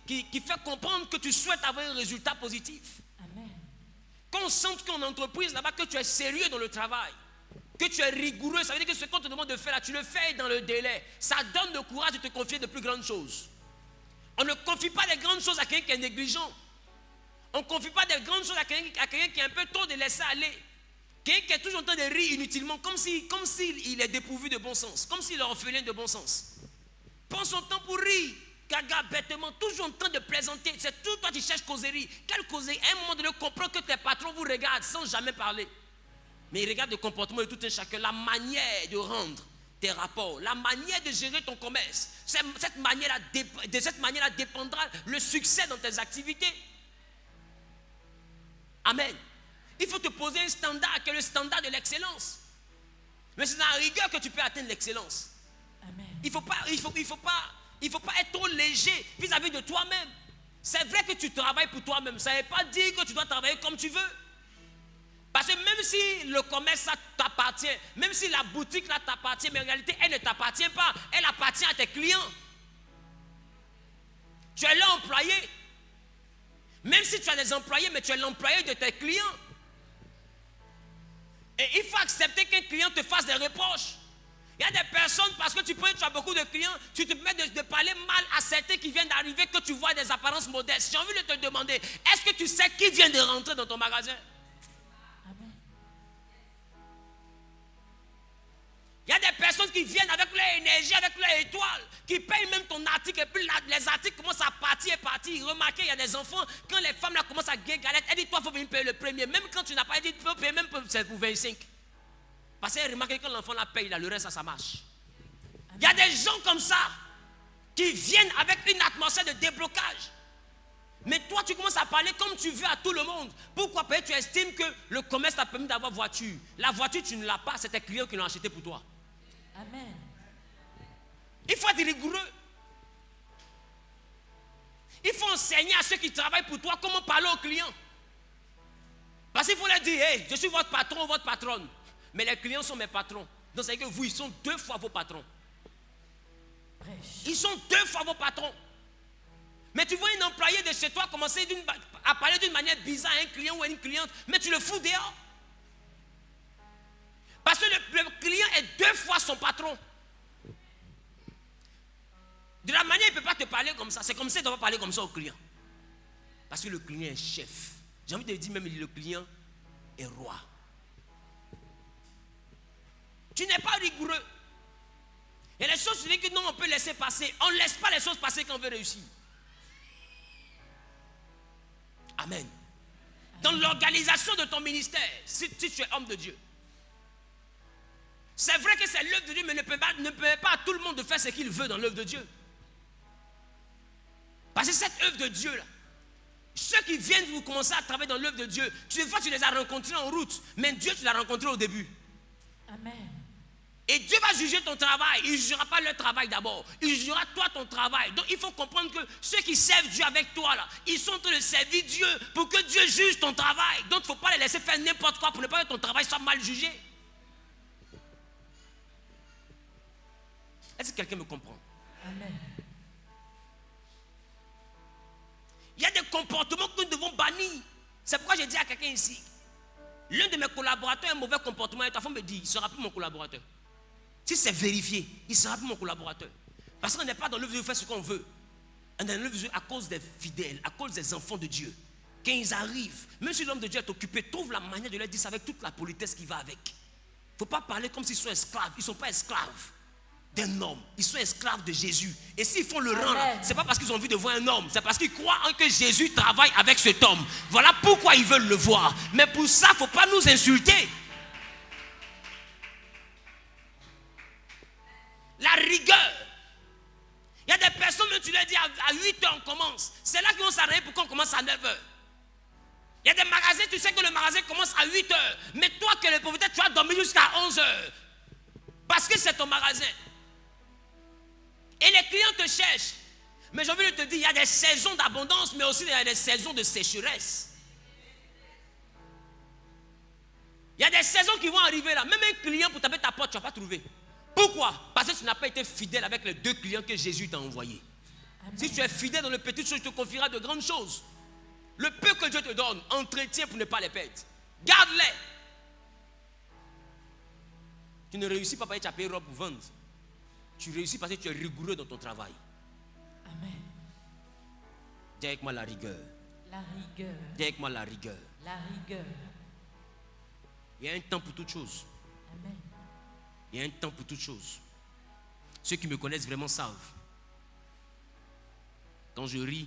fait comprendre que tu souhaites avoir un résultat positif. Amen. Quand on sent qu'en entreprise là-bas que tu es sérieux dans le travail, que tu es rigoureux, ça veut dire que ce qu'on te demande de faire là, tu le fais dans le délai. Ça donne le courage de te confier de plus grandes choses. On ne confie pas des grandes choses à quelqu'un qui est négligent. On ne confie pas des grandes choses à quelqu'un qui est un peu trop de laisser aller. Quelqu'un qui est toujours en train de rire inutilement, comme s'il est dépourvu de bon sens, comme s'il est orphelin de bon sens. Prends son temps pour rire, gaga, bêtement, toujours en train de plaisanter. C'est tout toi qui cherches causerie. Quelle causerie? À un moment donné, comprends que tes patrons vous regardent sans jamais parler. Mais ils regardent le comportement de tout un chacun, la manière de rendre tes rapports, la manière de gérer ton commerce. De cette manière-là dépendra le succès dans tes activités. Amen. Il faut te poser un standard qui est le standard de l'excellence. Mais c'est dans la rigueur que tu peux atteindre l'excellence. Amen. Il ne faut pas être trop léger vis-à-vis de toi-même. C'est vrai que tu travailles pour toi-même. Ça ne veut pas dire que tu dois travailler comme tu veux. Parce que même si le commerce ça t'appartient, même si la boutique là t'appartient, mais en réalité elle ne t'appartient pas. Elle appartient à tes clients. Tu es là employé. Même si tu as des employés, mais tu es l'employé de tes clients. Et il faut accepter qu'un client te fasse des reproches. Il y a des personnes, parce que tu as beaucoup de clients, tu te permets de parler mal à certains qui viennent d'arriver, que tu vois des apparences modestes. J'ai envie de te demander, est-ce que tu sais qui vient de rentrer dans ton magasin? Amen. Il y a des personnes qui viennent avec leur énergie, avec leur étoile, qui payent même ton article, et puis les articles commencent à partir. Remarquez, il y a des enfants, quand les femmes là commencent à gagner galette, elles disent, toi, il faut venir payer le premier. Même quand tu n'as pas dit, il faut payer même pour 25. Parce qu'elle remarque que quand l'enfant la paye, là, le reste, ça marche. Il y a des gens comme ça, qui viennent avec une atmosphère de déblocage. Mais toi, tu commences à parler comme tu veux à tout le monde. Pourquoi? Parce que tu estimes que le commerce t'a permis d'avoir voiture. La voiture, tu ne l'as pas, c'est tes clients qui l'ont acheté pour toi. Amen. Il faut être rigoureux. Il faut enseigner à ceux qui travaillent pour toi comment parler aux clients. Parce qu'il faut leur dire, hey, je suis votre patron ou votre patronne. Mais les clients sont mes patrons. Donc c'est que vous, ils sont 2 fois vos patrons. Ils sont 2 fois vos patrons. Mais tu vois un employé de chez toi commencer à parler d'une manière bizarre à un client ou à une cliente, mais tu le fous dehors. Parce que le client est 2 fois son patron. De la manière, il ne peut pas te parler comme ça. C'est comme ça qu'il ne doit pas parler comme ça au client. Parce que le client est chef. J'ai envie de dire même le client est roi. Tu n'es pas rigoureux. Et les choses, tu dis que non, on peut laisser passer. On ne laisse pas les choses passer quand on veut réussir. Amen. Dans l'organisation de ton ministère, si tu es homme de Dieu, c'est vrai que c'est l'œuvre de Dieu, mais ne permet pas à tout le monde de faire ce qu'il veut dans l'œuvre de Dieu. Parce que cette œuvre de Dieu là, ceux qui viennent vous commencer à travailler dans l'œuvre de Dieu, des fois tu les as rencontrés en route, mais Dieu tu l'as rencontré au début. Amen. Et Dieu va juger ton travail. Il ne jugera pas leur travail d'abord. Il jugera toi ton travail. Donc il faut comprendre que ceux qui servent Dieu avec toi là, ils sont en train de servir Dieu pour que Dieu juge ton travail. Donc il ne faut pas les laisser faire n'importe quoi pour ne pas que ton travail soit mal jugé. Est-ce que quelqu'un me comprend? Amen. Il y a des comportements que nous devons bannir. C'est pourquoi j'ai dit à quelqu'un ici, L'un de mes collaborateurs a un mauvais comportement et ta femme me dit, il ne sera plus mon collaborateur. Si c'est vérifié, il ne sera plus mon collaborateur. Parce qu'on n'est pas dans l'œuvre de Dieu, faire ce qu'on veut. On est dans l'œuvre de Dieu à cause des fidèles, à cause des enfants de Dieu. Quand ils arrivent, même si l'homme de Dieu est occupé, trouve la manière de leur dire ça avec toute la politesse qui va avec. Il ne faut pas parler comme s'ils sont esclaves. Ils ne sont pas esclaves d'un homme. Ils sont esclaves de Jésus. Et s'ils font le rang, ce n'est pas parce qu'ils ont envie de voir un homme. C'est parce qu'ils croient que Jésus travaille avec cet homme. Voilà pourquoi ils veulent le voir. Mais pour ça, il ne faut pas nous insulter. La rigueur. Il y a des personnes, même tu leur dis à 8h on commence. C'est là qu'ils vont s'arrêter pour qu'on commence à 9h. Il y a des magasins, tu sais que le magasin commence à 8h. Mais toi qui es le propriétaire, tu vas dormir jusqu'à 11h. Parce que c'est ton magasin. Et les clients te cherchent. Mais j'ai envie de te dire, il y a des saisons d'abondance, mais aussi il y a des saisons de sécheresse. Il y a des saisons qui vont arriver là. Même un client pour taper ta porte, tu ne vas pas trouver. Pourquoi? Parce que tu n'as pas été fidèle avec les 2 clients que Jésus t'a envoyés. Amen. Si tu es fidèle dans les petites choses, il te confiera de grandes choses. Le peu que Dieu te donne, entretiens pour ne pas les perdre. Garde-les. Tu ne réussis pas parce que tu as payé robe pour vendre. Tu réussis parce que tu es rigoureux dans ton travail. Amen. Dis avec moi la rigueur. La rigueur. Dis avec moi la rigueur. La rigueur. Il y a un temps pour toutes choses. Amen. Il y a un temps pour toutes choses. Ceux qui me connaissent vraiment savent. Quand je ris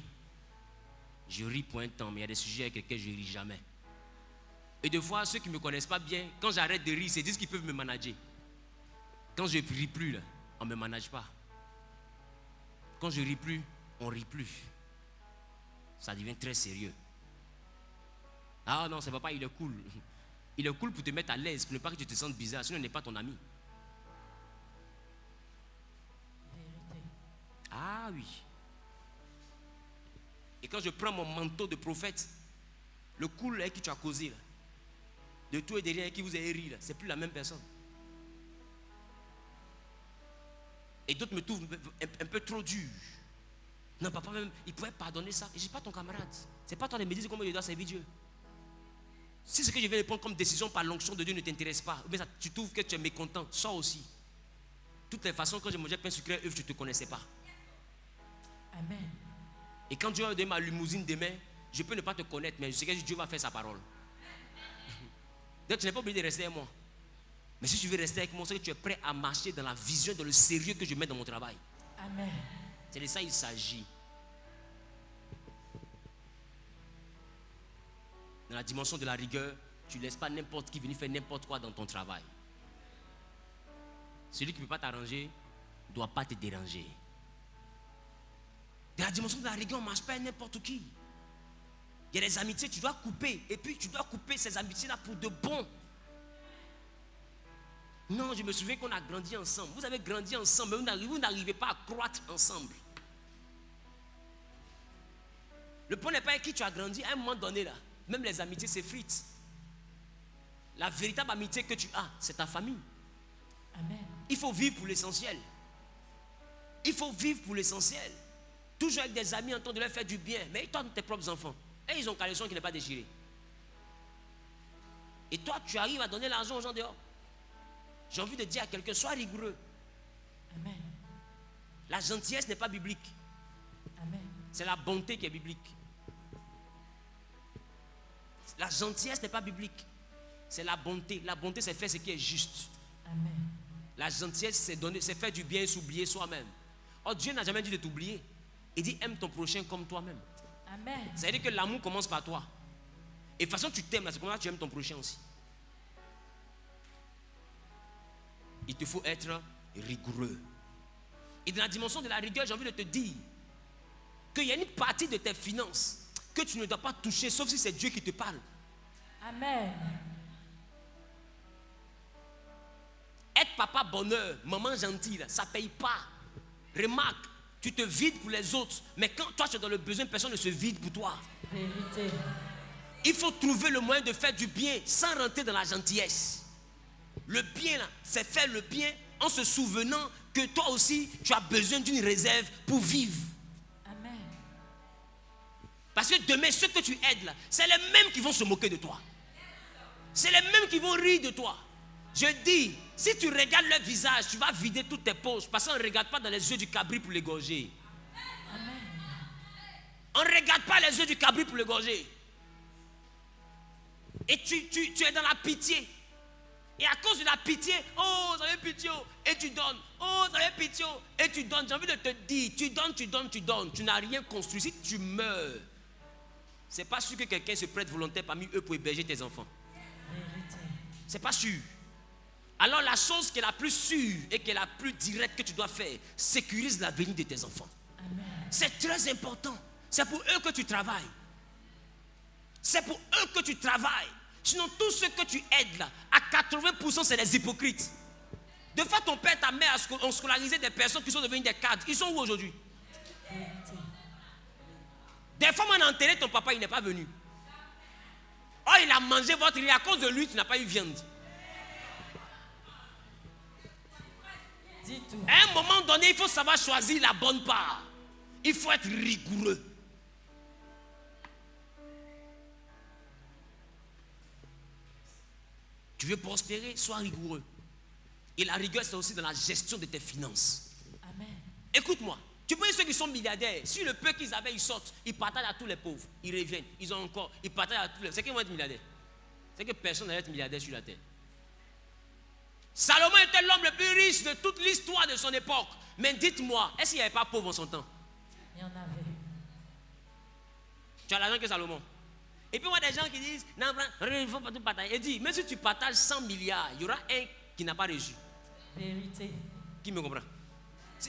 pour un temps, mais il y a des sujets avec lesquels je ne ris jamais. Et des fois, ceux qui ne me connaissent pas bien, quand j'arrête de rire, c'est disent qu'ils peuvent me manager. Quand je ne ris plus, là, on ne me manage pas. Quand je ne ris plus, on ne rit plus. Ça devient très sérieux. Ah non, c'est papa, il est cool. Il est cool pour te mettre à l'aise, pour ne pas que tu te sentes bizarre, sinon il n'est pas ton ami. Vérité. Ah oui. Et quand je prends mon manteau de prophète, le cool avec qui tu as causé, là, de tout et de rien avec qui vous avez ri, c'est plus la même personne. Et d'autres me trouvent un peu trop dur. Non, papa, même, il pourrait pardonner ça. Et je ne suis pas ton camarade. C'est pas toi de me dire comment je dois servir Dieu. Si ce que je vais prendre comme décision par l'onction de Dieu ne t'intéresse pas, ou bien ça, tu trouves que tu es mécontent, sors aussi. Toutes les façons, quand je mangeais pain sucré, je ne te connaissais pas. Amen. Et quand Dieu va donner ma limousine demain, je peux ne pas te connaître, mais je sais que Dieu va faire sa parole. Donc tu n'es pas obligé de rester avec moi. Mais si tu veux rester avec moi, c'est que tu es prêt à marcher dans la vision, dans le sérieux que je mets dans mon travail. Amen. C'est de ça qu'il s'agit. Dans la dimension de la rigueur, tu ne laisses pas n'importe qui venir faire n'importe quoi dans ton travail. Celui qui ne peut pas t'arranger ne doit pas te déranger. Dans la dimension de la rigueur, on ne marche pas n'importe qui. Il y a des amitiés, tu dois couper. Et puis tu dois couper ces amitiés-là pour de bon. Non, je me souviens qu'on a grandi ensemble. Vous avez grandi ensemble, mais vous n'arrivez pas à croître ensemble. Le point n'est pas avec qui tu as grandi. À un moment donné, là, même les amitiés s'effritent. La véritable amitié que tu as, c'est ta famille. Amen. Il faut vivre pour l'essentiel. Il faut vivre pour l'essentiel. Toujours avec des amis en train de leur faire du bien. Mais ils tendent tes propres enfants. Et ils ont caleçon qui n'est pas déchiré. Et toi, tu arrives à donner l'argent aux gens dehors. J'ai envie de dire à quelqu'un, sois rigoureux. Amen. La gentillesse n'est pas biblique. Amen. C'est la bonté qui est biblique. La gentillesse n'est pas biblique. C'est la bonté. La bonté, c'est faire ce qui est juste. Amen. La gentillesse, c'est faire du bien et s'oublier soi-même. Oh, Dieu n'a jamais dit de t'oublier. Il dit, aime ton prochain comme toi-même. Amen. Ça veut dire que l'amour commence par toi. Et de toute façon, tu t'aimes, c'est comme ça que tu aimes ton prochain aussi. Il te faut être rigoureux. Et dans la dimension de la rigueur, j'ai envie de te dire qu'il y a une partie de tes finances que tu ne dois pas toucher, sauf si c'est Dieu qui te parle. Amen. Être papa bonheur, maman gentille, ça ne paye pas. Remarque, tu te vides pour les autres, mais quand toi tu es dans le besoin, personne ne se vide pour toi. Vérité. Il faut trouver le moyen de faire du bien sans rentrer dans la gentillesse. Le bien, là, c'est faire le bien en se souvenant que toi aussi, tu as besoin d'une réserve pour vivre. Amen. Parce que demain, ceux que tu aides là, c'est les mêmes qui vont se moquer de toi. C'est les mêmes qui vont rire de toi. Je dis, si tu regardes leur visage, tu vas vider toutes tes poches. Parce qu'on ne regarde pas dans les yeux du cabri pour l'égorger. On ne regarde pas les yeux du cabri pour l'égorger. Et tu es dans la pitié. Et à cause de la pitié, oh, ça fait pitié, et tu donnes. Oh, ça fait pitié, et tu donnes. J'ai envie de te dire, tu donnes. Tu n'as rien construit. Si tu meurs, c'est pas sûr que quelqu'un se prête volontaire parmi eux pour héberger tes enfants. C'est pas sûr. Alors la chose qui est la plus sûre et qui est la plus directe que tu dois faire, sécurise l'avenir de tes enfants. C'est très important. C'est pour eux que tu travailles. C'est pour eux que tu travailles. Sinon, tous ceux que tu aides là, à 80%, c'est des hypocrites. De fait, ton père et ta mère ont scolarisé des personnes qui sont devenues des cadres. Ils sont où aujourd'hui? Des fois, on a enterré ton papa, il n'est pas venu. Oh, il a mangé votre riz. À cause de lui, tu n'as pas eu viande. À un moment donné, il faut savoir choisir la bonne part. Il faut être rigoureux. Tu veux prospérer, sois rigoureux. Et la rigueur, c'est aussi dans la gestion de tes finances. Amen. Écoute-moi, tu vois ceux qui sont milliardaires, si le peu qu'ils avaient, ils sortent, ils partagent à tous les pauvres, ils reviennent, ils ont encore, ils partagent à tous les pauvres. C'est qu'ils vont être milliardaires. C'est que personne n'a être milliardaire sur la terre. Salomon était l'homme le plus riche de toute l'histoire de son époque. Mais dites-moi, est-ce qu'il n'y avait pas pauvre en son temps? Il y en avait. Tu as l'argent que Salomon. Et puis, il y a des gens qui disent, non, il ne faut pas tout partager. Il dit, mais si tu partages 100 milliards, il y aura un qui n'a pas reçu. Vérité. Qui me comprend?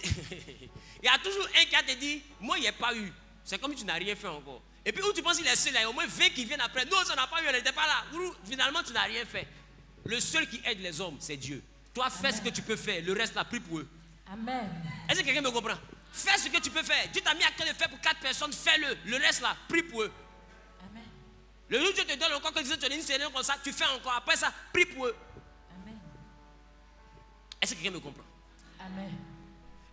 Il y a toujours un qui a te dit, moi, il n'y a pas eu. C'est comme si tu n'as rien fait encore. Et puis, où tu penses qu'il est seul, il y a au moins 20 qui viennent après. Non, ça n'a pas eu, elle n'était pas là. Finalement, tu n'as rien fait. Le seul qui aide les hommes, c'est Dieu. Toi, fais ce que tu peux faire. Le reste, là, prie pour eux. Amen. Est-ce que quelqu'un me comprend? Fais ce que tu peux faire. Dieu t'a mis à cœur de faire pour 4 personnes, fais-le. Le reste, là, prie pour eux. Amen. Le jour où Dieu te donne encore que tu as une série comme ça, tu fais encore. Après ça, prie pour eux. Amen. Est-ce que quelqu'un me comprend? Amen.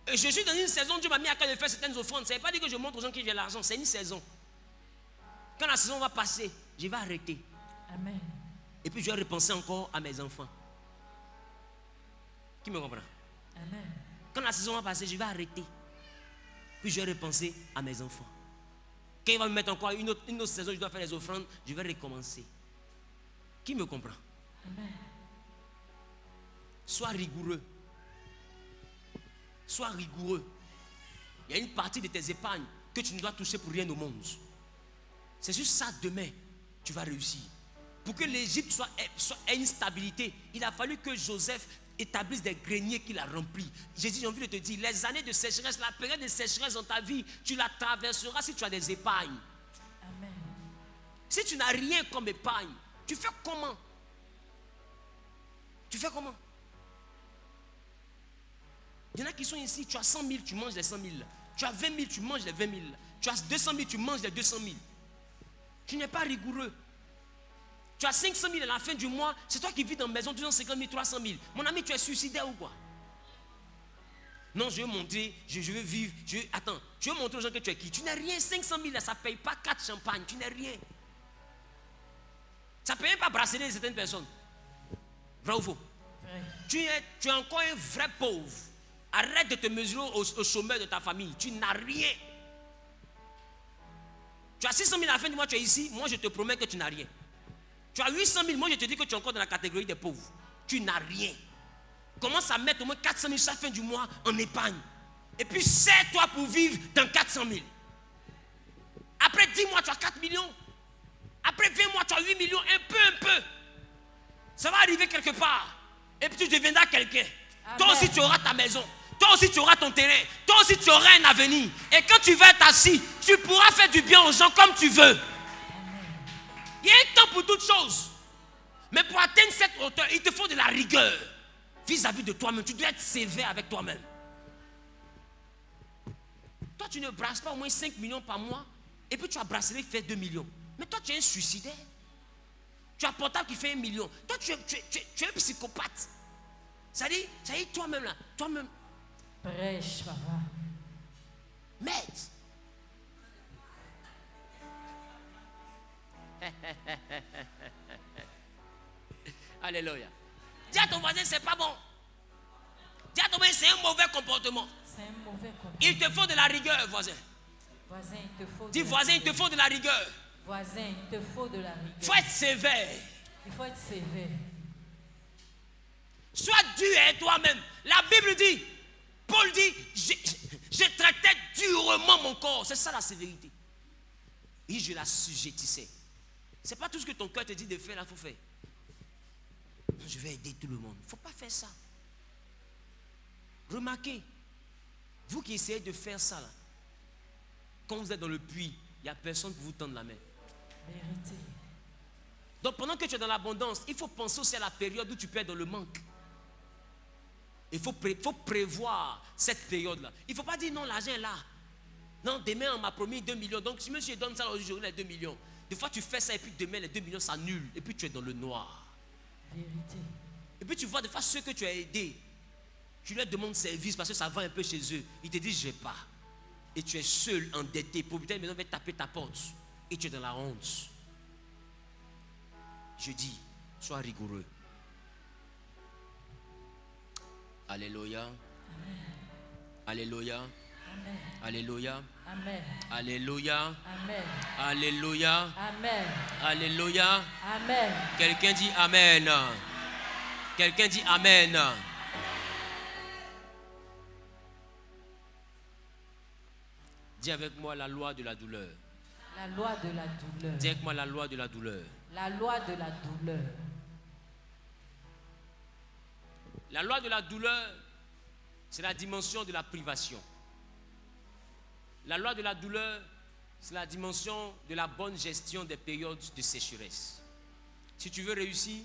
Et je suis dans une saison où Dieu m'a mis à cœur de faire certaines offrandes. Ça ne veut pas dire que je montre aux gens qui j'ai l'argent. C'est une saison. Quand la saison va passer, je vais arrêter. Amen. Et puis je vais repenser encore à mes enfants. Qui me comprend? Amen. Quand la saison va passer, je vais arrêter. Puis je vais repenser à mes enfants. Quand il va me mettre encore une autre saison, je dois faire les offrandes, je vais recommencer. Qui me comprend? Amen. Sois rigoureux. Sois rigoureux. Il y a une partie de tes épargnes que tu ne dois toucher pour rien au monde. C'est juste ça, demain, tu vas réussir. Pour que l'Égypte ait une stabilité, il a fallu que Joseph établisse des greniers qu'il a remplis. Jésus, j'ai envie de te dire, les années de sécheresse, la période de sécheresse dans ta vie, tu la traverseras si tu as des épargnes. Amen. Si tu n'as rien comme épargne, tu fais comment? Tu fais comment? Il y en a qui sont ici, tu as 100 000, tu manges les 100 000. Tu as 20 000, tu manges les 20 000. Tu as 200 000, tu manges les 200 000. Tu n'es pas rigoureux. Tu as 500 000 à la fin du mois, c'est toi qui vis dans une maison 250 000, 300 000. Mon ami, tu es suicidaire ou quoi? Non, je veux montrer, je veux vivre. Attends, tu veux montrer aux gens que tu es qui? Tu n'es rien. 500 000, ça ne paye pas 4 champagnes. Tu n'es rien. Ça ne paye même pas brasserie de certaines personnes. Vrai ou faux? Vrai. Tu es encore un vrai pauvre. Arrête de te mesurer au chômeur de ta famille. Tu n'as rien. Tu as 600 000 à la fin du mois, tu es ici. Moi, je te promets que tu n'as rien. Tu as 800 000, moi je te dis que tu es encore dans la catégorie des pauvres. Tu n'as rien. Commence à mettre au moins 400 000 chaque fin du mois en épargne. Et puis serre-toi pour vivre dans 400 000. Après 10 mois, tu as 4 millions. Après 20 mois, tu as 8 millions. Un peu. Ça va arriver quelque part. Et puis tu deviendras quelqu'un. Toi aussi, tu auras ta maison. Toi aussi, tu auras ton terrain. Toi aussi, tu auras un avenir. Et quand tu vas être assis, tu pourras faire du bien aux gens comme tu veux. Il y a un temps pour toutes choses. Mais pour atteindre cette hauteur, il te faut de la rigueur vis-à-vis de toi-même. Tu dois être sévère avec toi-même. Toi, tu ne brasses pas au moins 5 millions par mois. Et puis tu as brasserie qui fait 2 millions. Mais toi, tu es un suicidaire. Tu as portable qui fait 1 million. Toi, tu es un psychopathe. Ça dit toi-même là. Toi-même. Prêche, papa. Maître. Alléluia. Dis à ton voisin, c'est pas bon. Dis à ton voisin, c'est un mauvais comportement. C'est un mauvais comportement. Il te faut de la rigueur, voisin. Voisin, il te faut dis voisin, il te faut de la rigueur. Voisin, il te faut de la rigueur. Il faut être sévère. Il faut être sévère. Sois dur avec toi-même. La Bible dit, Paul dit, je traitais durement mon corps. C'est ça la sévérité. Et je l'assujettissais. C'est pas tout ce que ton cœur te dit de faire, là, il faut faire. Je vais aider tout le monde. Il ne faut pas faire ça. Remarquez, vous qui essayez de faire ça, là, quand vous êtes dans le puits, il n'y a personne pour vous tendre la main. Vérité. Donc pendant que tu es dans l'abondance, il faut penser aussi à la période où tu peux être dans le manque. Il faut prévoir cette période-là. Il ne faut pas dire non, l'argent est là. Non, demain on m'a promis 2 millions. Donc si monsieur donne ça aujourd'hui, j'aurai les 2 millions. Des fois tu fais ça et puis demain les 2 millions s'annulent. Et puis tu es dans le noir. Vérité. Et puis tu vois des fois ceux que tu as aidés, tu leur demandes service parce que ça va un peu chez eux. Ils te disent je n'ai pas. Et tu es seul, endetté. Propriétaire de maison va taper ta porte. Et tu es dans la honte. Je dis, sois rigoureux. Alléluia. Amen. Alléluia. Amen. Alléluia. Amen. Alléluia. Amen. Alléluia. Amen. Alléluia. Amen. Quelqu'un dit Amen. Quelqu'un dit Amen. Dis avec moi la loi de la douleur. La loi de la douleur. Dis avec moi la loi de la douleur. La loi de la douleur. La loi de la douleur, c'est la dimension de la privation. La loi de la douleur, c'est la dimension de la bonne gestion des périodes de sécheresse. Si tu veux réussir,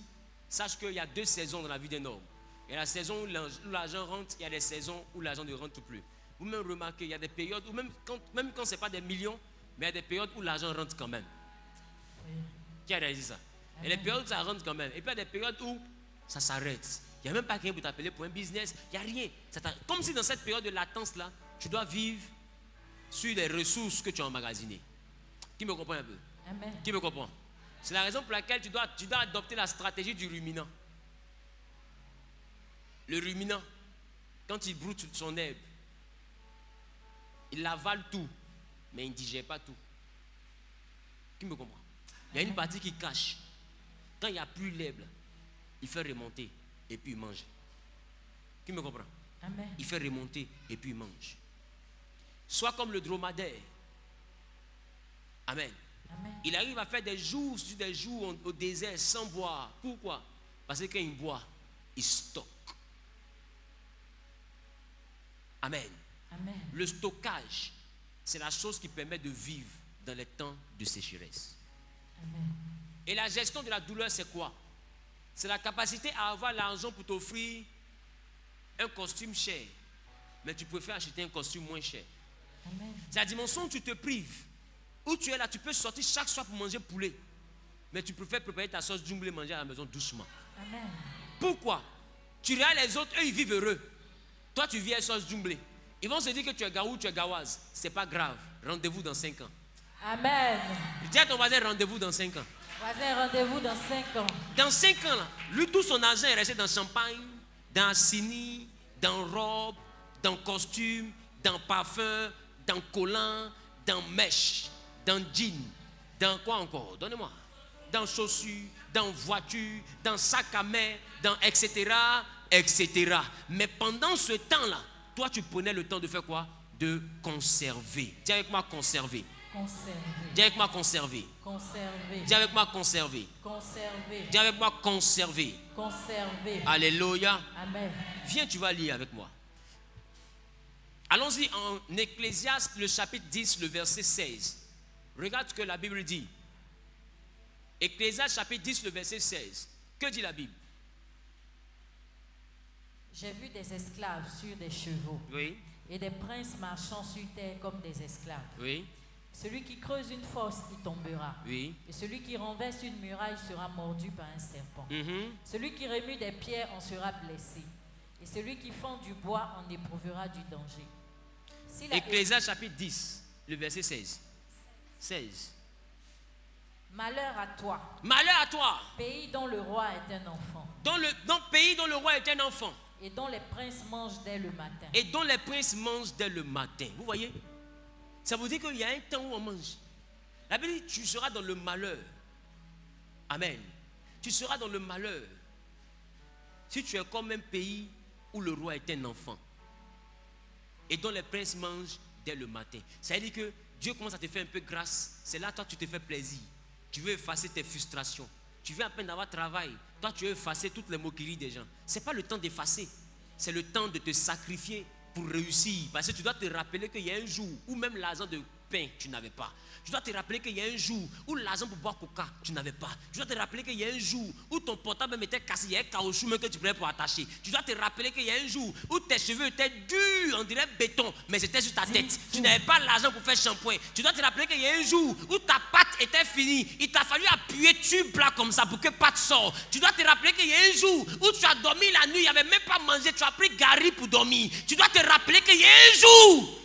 sache qu'il y a 2 saisons dans la vie d'un homme. Il y a la saison où l'argent rentre, il y a des saisons où l'argent ne rentre plus. Vous-même remarquez, il y a des périodes où même quand ce n'est pas des millions, mais il y a des périodes où l'argent rentre quand même. Oui. Qui a réalisé ça? Il y a des périodes où ça rentre quand même. Et puis il y a des périodes où ça s'arrête. Il n'y a même pas quelqu'un pour t'appeler pour un business. Il n'y a rien. Comme si dans cette période de latence-là, tu dois vivre sur les ressources que tu as emmagasinées. Qui me comprend un peu? Amen. Qui me comprend? C'est la raison pour laquelle tu dois adopter la stratégie du ruminant. Le ruminant, quand il broute son herbe, il avale tout, mais il ne digère pas tout. Qui me comprend? Il y a une partie qui cache. Quand il n'y a plus l'herbe, il fait remonter et puis il mange. Qui me comprend? Amen. Il fait remonter et puis il mange. Sois comme le dromadaire. Amen. Amen. Il arrive à faire des jours sur des jours au désert sans boire. Pourquoi? Parce que quand il boit, il stocke. Amen. Amen. Le stockage, c'est la chose qui permet de vivre dans les temps de sécheresse. Amen. Et la gestion de la douleur, c'est quoi? C'est la capacité à avoir l'argent pour t'offrir un costume cher, mais tu préfères acheter un costume moins cher. Amen. C'est la dimension où tu te prives. Où tu es là, tu peux sortir chaque soir pour manger poulet, mais tu préfères préparer ta sauce djumble et manger à la maison doucement. Amen. Pourquoi? Tu regardes les autres, eux ils vivent heureux. Toi tu vis à sauce djumble. Ils vont se dire que tu es gaou, tu es gaoise. C'est pas grave. Rendez-vous dans 5 ans. Amen. Dis à ton voisin, rendez-vous dans 5 ans. Voisin, rendez-vous dans 5 ans. Dans 5 ans, là, lui, tout son argent est resté dans champagne, dans cini, dans robe, dans costume, dans parfum, dans collant, dans mèche, dans jean, dans quoi encore? Donnez-moi. Dans chaussures, dans voiture, dans sac à main, dans etc., etc. Mais pendant ce temps-là, toi, tu prenais le temps de faire quoi? De conserver. Dis avec moi, conserver. Conserver. Dis avec moi, conserver. Conserver. Dis avec moi, conserver. Conserver. Dis avec moi, conserver. Conserver. Alléluia. Amen. Viens, tu vas lire avec moi. Allons-y en Ecclésiaste, le chapitre 10, le verset 16. Regarde ce que la Bible dit. Ecclésiaste, chapitre 10, le verset 16. Que dit la Bible? J'ai vu des esclaves sur des chevaux. Oui. Et des princes marchant sur terre comme des esclaves. Oui. Celui qui creuse une fosse y tombera. Oui. Et celui qui renverse une muraille sera mordu par un serpent. Mm-hmm. Celui qui remue des pierres en sera blessé. Et celui qui fend du bois en éprouvera du danger. Si Ecclésiaste chapitre 10, le verset 16. 16. Malheur à toi. Malheur à toi. Pays dont le roi est un enfant. Dans le pays dont le roi est un enfant. Et dont les princes mangent dès le matin. Et dont les princes mangent dès le matin. Vous voyez? Ça veut dire qu'il y a un temps où on mange. La Bible dit, tu seras dans le malheur. Amen. Tu seras dans le malheur. Si tu es comme un pays où le roi est un enfant. Et dont les princes mangent dès le matin. Ça veut dire que Dieu commence à te faire un peu grâce. C'est là, toi, tu te fais plaisir. Tu veux effacer tes frustrations. Tu viens à peine d'avoir travail. Toi, tu veux effacer toutes les moqueries des gens. Ce n'est pas le temps d'effacer. C'est le temps de te sacrifier pour réussir. Parce que tu dois te rappeler qu'il y a un jour où même l'argent de pain, tu n'avais pas. Tu dois te rappeler qu'il y a un jour où l'argent pour boire coca, tu n'avais pas. Tu dois te rappeler qu'il y a un jour où ton portable même était cassé. Il y a un caoutchouc même que tu prenais pour attacher. Tu dois te rappeler qu'il y a un jour où tes cheveux étaient durs, on dirait béton, mais c'était sur ta tête. Tu n'avais pas l'argent pour faire shampoing. Tu dois te rappeler qu'il y a un jour où ta pâte était finie. Il t'a fallu appuyer tube là comme ça pour que pâte sorte. Tu dois te rappeler qu'il y a un jour où tu as dormi la nuit, il n'y avait même pas mangé. Tu as pris Gary pour dormir. Tu dois te rappeler qu'il y a un jour.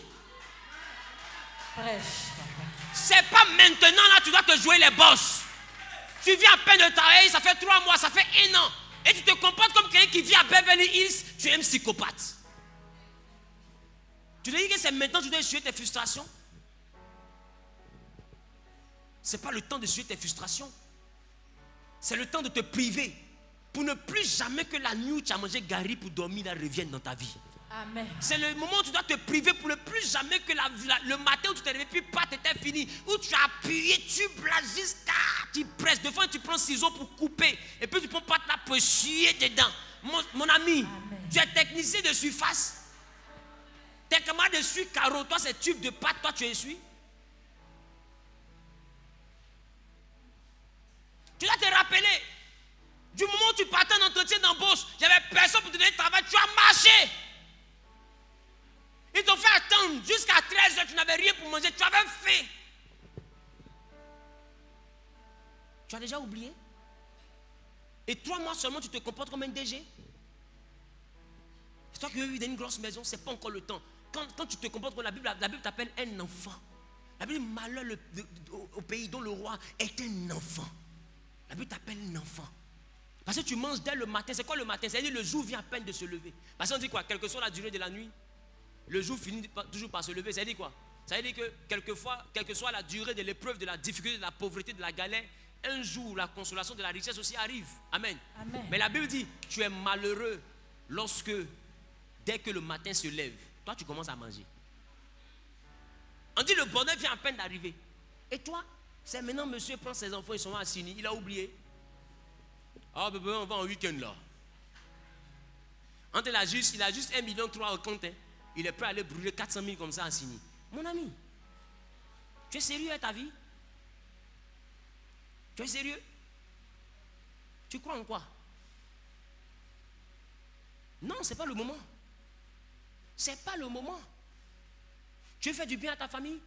Prêche. C'est pas maintenant là tu dois te jouer les boss. Tu viens à peine de travailler, ça fait 3 mois, ça fait 1 an. Et tu te comportes comme quelqu'un qui vit à Beverly Hills, tu es un psychopathe. Tu te dis que c'est maintenant que tu dois essuyer tes frustrations. Ce n'est pas le temps de essuyer tes frustrations. C'est le temps de te priver. Pour ne plus jamais que la nuit où tu as mangé Gary pour dormir là revienne dans ta vie. Amen. C'est le moment où tu dois te priver pour ne plus jamais que le matin où tu t'es réveillé, puis pâte était fini, où tu as appuyé, tu blases jusqu'à, tu presses. Des fois, tu prends ciseaux pour couper, et puis tu prends pâte là pour essuyer dedans. Mon ami, amen. Tu es technicien de surface. Tes camarades essuient carreau, toi c'est tube de pâte, toi tu essuies. Tu dois te rappeler, du moment où tu partais en entretien d'embauche, j'avais personne pour te donner le travail, tu as marché. Ils t'ont fait attendre jusqu'à 13h, tu n'avais rien pour manger, tu avais faim. Tu as déjà oublié? Et 3 mois seulement, tu te comportes comme un DG? C'est toi qui veux vivre dans une grosse maison, ce n'est pas encore le temps. Quand tu te comportes comme la Bible t'appelle un enfant. La Bible dit malheur au pays dont le roi est un enfant. La Bible t'appelle un enfant. Parce que tu manges dès le matin. C'est quoi le matin? C'est-à-dire le jour vient à peine de se lever. Parce qu'on dit quoi? Quelle que soit la durée de la nuit, le jour finit toujours par se lever. Ça veut dire quoi? Ça veut dire que quelquefois, quelle que soit la durée de l'épreuve, de la difficulté, de la pauvreté, de la galère, un jour la consolation de la richesse aussi arrive. Amen. Amen. Mais la Bible dit, tu es malheureux lorsque, dès que le matin se lève, toi tu commences à manger. On dit le bonheur vient à peine d'arriver. Et toi, c'est maintenant monsieur prend ses enfants, ils sont assis, il a oublié. Ah bébé, on va en week-end là. Il a juste 1,3 million au compte. Il est prêt à aller brûler 400 000 comme ça à Sini. Mon ami, tu es sérieux à ta vie? Tu es sérieux? Tu crois en quoi? Non, ce n'est pas le moment. Ce n'est pas le moment. Tu veux faire du bien à ta famille?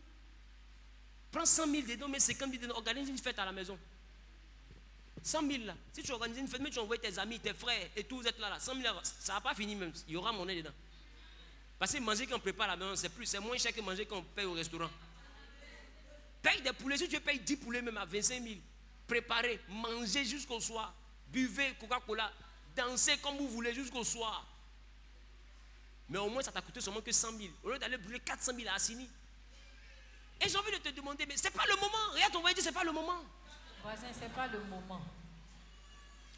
Prends 100 000 dedans, mais 50 000 dedans. Organise une fête à la maison. 100 000 là. Si tu organises une fête, mais tu envoies tes amis, tes frères et tout, vous êtes là. 100 000 là, ça n'a pas fini même. Il y aura monnaie dedans. Parce que manger qu'on prépare à la maison, c'est moins cher que manger qu'on paye au restaurant. Paye des poulets, si tu payes 10 poulets même à 25 000. Préparez, mangez jusqu'au soir. Buvez Coca-Cola, dansez comme vous voulez jusqu'au soir. Mais au moins ça t'a coûté seulement que 100 000. Au lieu d'aller brûler 400 000 à Assini. Et j'ai envie de te demander, mais c'est pas le moment. Regarde ton voisin, c'est pas le moment. Voisin, c'est pas le moment.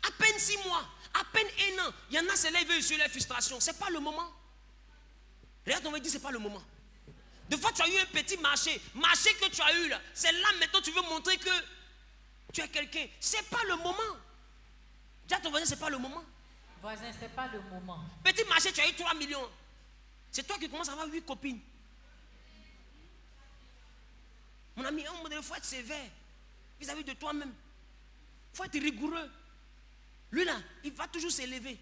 À peine 6 mois, à peine 1 an. Il y en a, c'est là, ils veulent sur les frustrations. C'est pas le moment. Regarde, on va dire, c'est pas le moment. Des fois, tu as eu un petit marché que tu as eu là. C'est là maintenant, tu veux montrer que tu es quelqu'un. C'est pas le moment. Dis à ton voisin, c'est pas le moment. Voisin, c'est pas le moment. Petit marché, tu as eu 3 millions. C'est toi qui commences à avoir 8 copines. Mon ami, il faut être sévère vis-à-vis de toi-même. Il faut être rigoureux. Lui là, il va toujours s'élever.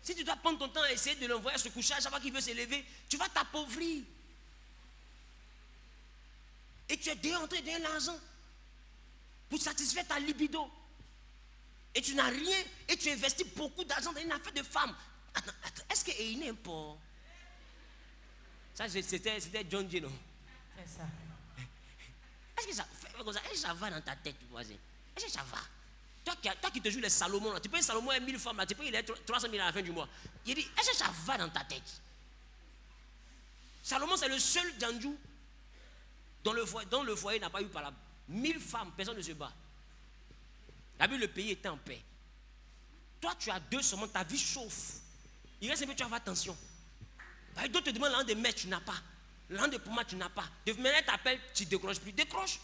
Si tu dois prendre ton temps à essayer de l'envoyer à se coucher à chaque fois qu'il veut s'élever, tu vas t'appauvrir. Et tu es déentré dans l'argent pour satisfaire ta libido. Et tu n'as rien, et tu investis beaucoup d'argent dans une affaire de femme. Attends, est-ce qu'il est un port? Ça, c'était John Gino. C'est ça. Est-ce que ça va dans ta tête, voisin? Est-ce que ça va? Toi qui te joues les Salomon, là, tu payes Salomon 1000 femmes, là, tu payes 300 000 à la fin du mois. Il dit, est-ce que ça va dans ta tête? Salomon, c'est le seul Djandjou dont le foyer n'a pas eu par la 1000 femmes, personne ne se bat. La Bible, le pays était en paix. Toi, tu as 2 seulement, ta vie chauffe. Il reste un peu, tu vas faire attention. D'autres te demandent l'an de mètres, tu n'as pas. L'an de pommade, tu n'as pas. De manière, t'appelles, tu ne décroches plus. Décroche.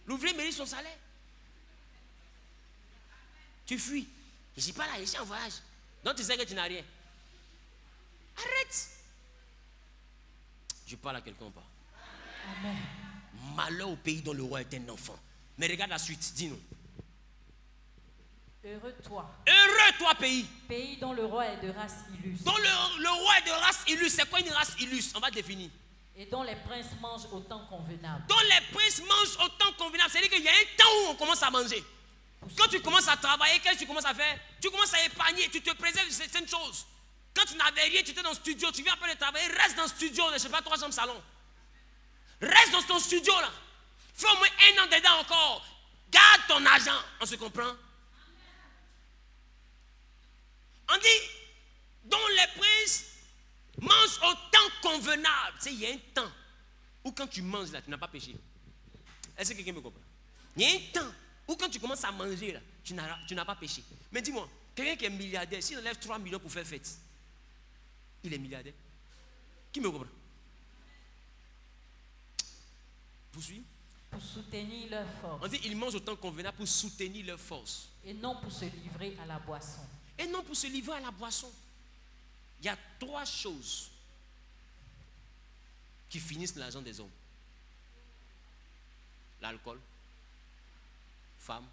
L'ouvrier mérite son salaire. Tu fuis. Je ne suis pas là, je suis en voyage. Donc tu sais que tu n'as rien. Arrête. Je parle à quelqu'un ou pas? Amen. Malheur au pays dont le roi est un enfant. Mais regarde la suite, dis-nous. Heureux toi pays. Pays dont le roi est de race illustre. Dont le roi est de race illustre. C'est quoi une race illustre? On va définir. Et dont les princes mangent au temps convenable. Dont les princes mangent au temps convenable. C'est-à-dire qu'il y a un temps où on commence à manger. Quand tu commences à travailler, qu'est-ce que tu commences à faire? Tu commences à épargner, tu te préserves de certaines choses. Quand tu n'avais rien, tu étais dans le studio, tu viens après de travailler, reste dans le studio, je ne sais pas, 3 chambres salon. Reste dans ton studio là. Fais au moins 1 an dedans encore. Garde ton argent. On se comprend? On dit, dont les princes mangent au temps convenable. Tu sais, il y a un temps où quand tu manges là, tu n'as pas péché. Est-ce que quelqu'un me comprend? Il y a un temps où quand tu commences à manger là, tu n'as pas péché. Mais dis-moi, quelqu'un qui est milliardaire, s'il enlève 3 millions pour faire fête, il est milliardaire. Qui me comprend? Poursuis. Pour soutenir leur force. On dit ils mangent au temps convenable pour soutenir leur force. Et non pour se livrer à la boisson. Et non pour se livrer à la boisson. Il y a 3 choses qui finissent l'argent des hommes. L'alcool, femme,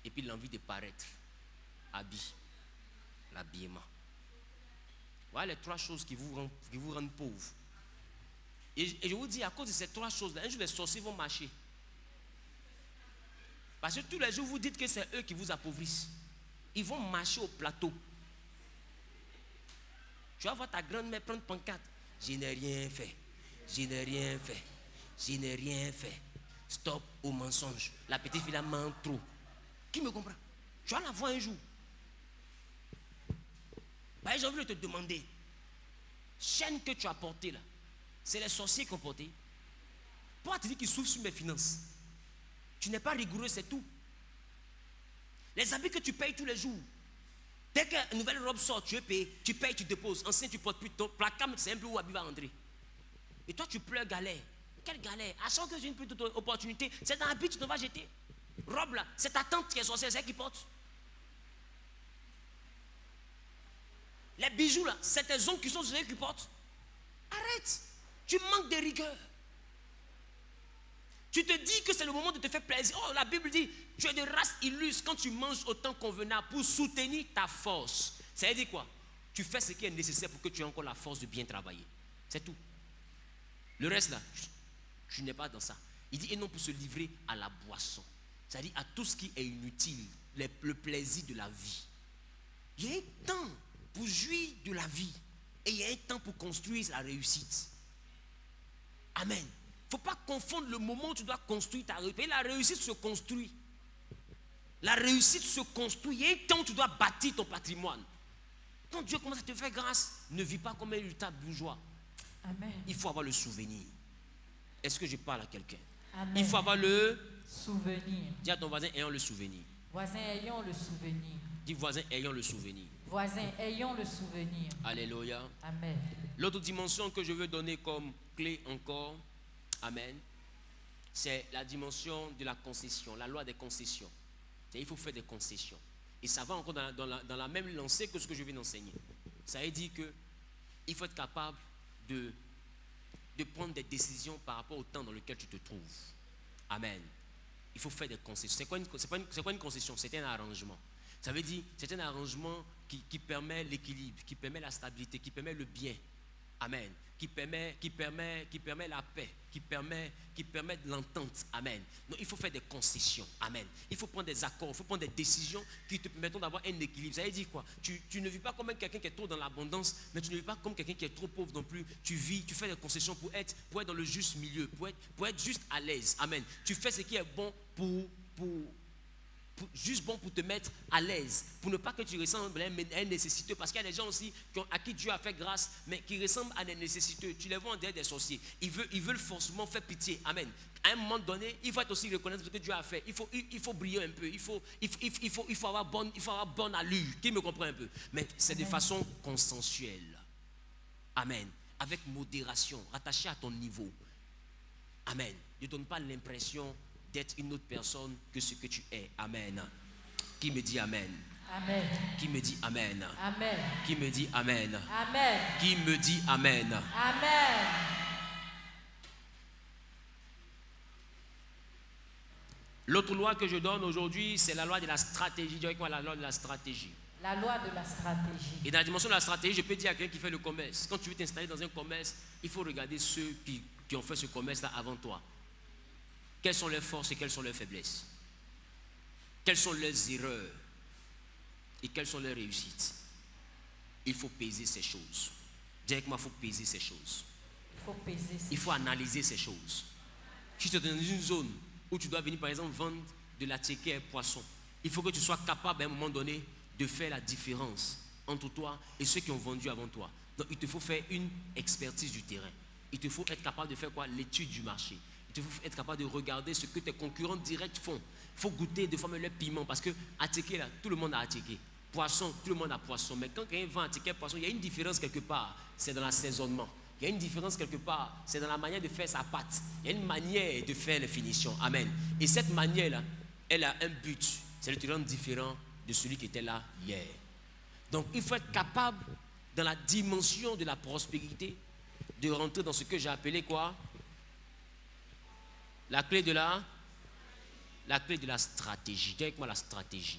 et puis l'envie de paraître, habit, l'habillement. Voilà les 3 choses qui vous rendent pauvres. Et je vous dis, à cause de ces 3 choses-là, un jour les sorciers vont marcher. Parce que tous les jours, vous dites que c'est eux qui vous appauvrissent. Ils vont marcher au plateau. Tu vas voir ta grand-mère prendre pancarte. Je n'ai rien fait. Je n'ai rien fait. Je n'ai rien fait. Stop au mensonge. La petite fille ment trop. Qui me comprend? Tu vas la voir un jour. Bah, j'ai envie de te demander. Chaîne que tu as portée là, c'est les sorciers qui ont porté. Pourquoi tu dis qu'ils souffrent sur mes finances? Tu n'es pas rigoureux, c'est tout. Les habits que tu payes tous les jours. Dès qu'une nouvelle robe sort, tu es payé, tu payes, tu déposes. Ancien, tu portes plus ton placard, c'est un peu où habit va rentrer. Et toi, tu pleures galère. Quelle galère? À chaque fois que j'ai une petite opportunité, c'est dans l'habit que tu ne vas jeter. Robe là, c'est ta tante qui est sorcière, c'est elle qui porte. Les bijoux là, c'est tes oncles qui sont ceux qui portent. Arrête. Tu manques de rigueur. Tu te dis que c'est le moment de te faire plaisir. Oh, la Bible dit, tu es de race illustre quand tu manges au temps convenable pour soutenir ta force. Ça veut dire quoi? Tu fais ce qui est nécessaire pour que tu aies encore la force de bien travailler. C'est tout. Le reste là, tu n'es pas dans ça. Il dit, et non pour se livrer à la boisson. C'est-à-dire à tout ce qui est inutile, le plaisir de la vie. Il y a un temps pour jouir de la vie. Et il y a un temps pour construire la réussite. Amen. Il ne faut pas confondre le moment où tu dois construire ta réussite. La réussite se construit. La réussite se construit. Il y a un temps où tu dois bâtir ton patrimoine. Quand Dieu commence à te faire grâce, ne vis pas comme un irritable bourgeois. Amen. Il faut avoir le souvenir. Est-ce que je parle à quelqu'un? Amen. Il faut avoir le souvenir. Dis à ton voisin, ayons le souvenir. Voisin, ayons le souvenir. Dis voisin, ayons le souvenir. Voisin, ayons le souvenir. Alléluia. Amen. L'autre dimension que je veux donner comme clé encore, amen, c'est la dimension de la concession, la loi des concessions. Il faut faire des concessions. Et ça va encore dans la même lancée que ce que je viens d'enseigner. Ça veut dire qu'il faut être capable de prendre des décisions par rapport au temps dans lequel tu te trouves. Amen. Il faut faire des concessions. C'est quoi une concession? C'est un arrangement. Ça veut dire c'est un arrangement qui permet l'équilibre, qui permet la stabilité, qui permet le bien. Amen. Qui permet la paix, qui permet de l'entente. Amen. Donc il faut faire des concessions. Amen. Il faut prendre des accords, il faut prendre des décisions qui te permettent d'avoir un équilibre. Ça veut dire quoi? Tu ne vis pas comme quelqu'un qui est trop dans l'abondance, mais tu ne vis pas comme quelqu'un qui est trop pauvre non plus. Tu fais des concessions pour être dans le juste milieu, pour être juste à l'aise. Amen. Tu fais ce qui est bon pour juste bon pour te mettre à l'aise, pour ne pas que tu ressembles à un nécessiteux, parce qu'il y a des gens aussi à qui Dieu a fait grâce, mais qui ressemblent à des nécessiteux. Tu les vois en derrière des sorciers. Ils veulent forcément faire pitié. Amen. À un moment donné, il faut être aussi reconnaître ce que Dieu a fait. Il faut briller un peu. Il faut avoir bonne allure. Qui me comprend un peu? Mais c'est de façon consensuelle. Amen. Avec modération, rattaché à ton niveau. Amen. Ne donne pas l'impression d'être une autre personne que ce que tu es. Amen. Qui me dit amen? Amen. Qui me dit amen? Amen. Qui me dit amen? Amen. Qui me dit amen? Amen. L'autre loi que je donne aujourd'hui, c'est la loi de la stratégie. Dis quoi, la loi de la stratégie. La loi de la stratégie. Et dans la dimension de la stratégie, je peux dire à quelqu'un qui fait le commerce, quand tu veux t'installer dans un commerce, il faut regarder ceux qui ont fait ce commerce-là avant toi. Quelles sont leurs forces et quelles sont leurs faiblesses? Quelles sont leurs erreurs et quelles sont leurs réussites? Il faut peser ces choses. Dis avec moi, il faut peser ces choses. Il faut analyser ces choses. Si tu es dans une zone où tu dois venir par exemple vendre de la tchéké et poisson, il faut que tu sois capable à un moment donné de faire la différence entre toi et ceux qui ont vendu avant toi. Donc il te faut faire une expertise du terrain. Il te faut être capable de faire quoi? L'étude du marché. Il faut être capable de regarder ce que tes concurrents directs font. Il faut goûter de former leur piment parce que attiqué là, tout le monde a attiqué. Poisson, tout le monde a poisson. Mais quand quelqu'un vend attiqué poisson, il y a une différence quelque part. C'est dans l'assaisonnement. Il y a une différence quelque part. C'est dans la manière de faire sa pâte. Il y a une manière de faire les finitions. Amen. Et cette manière-là, elle a un but. C'est de te rendre différent de celui qui était là hier. Donc il faut être capable, dans la dimension de la prospérité, de rentrer dans ce que j'ai appelé quoi? La clé de la stratégie. Dis avec moi la stratégie.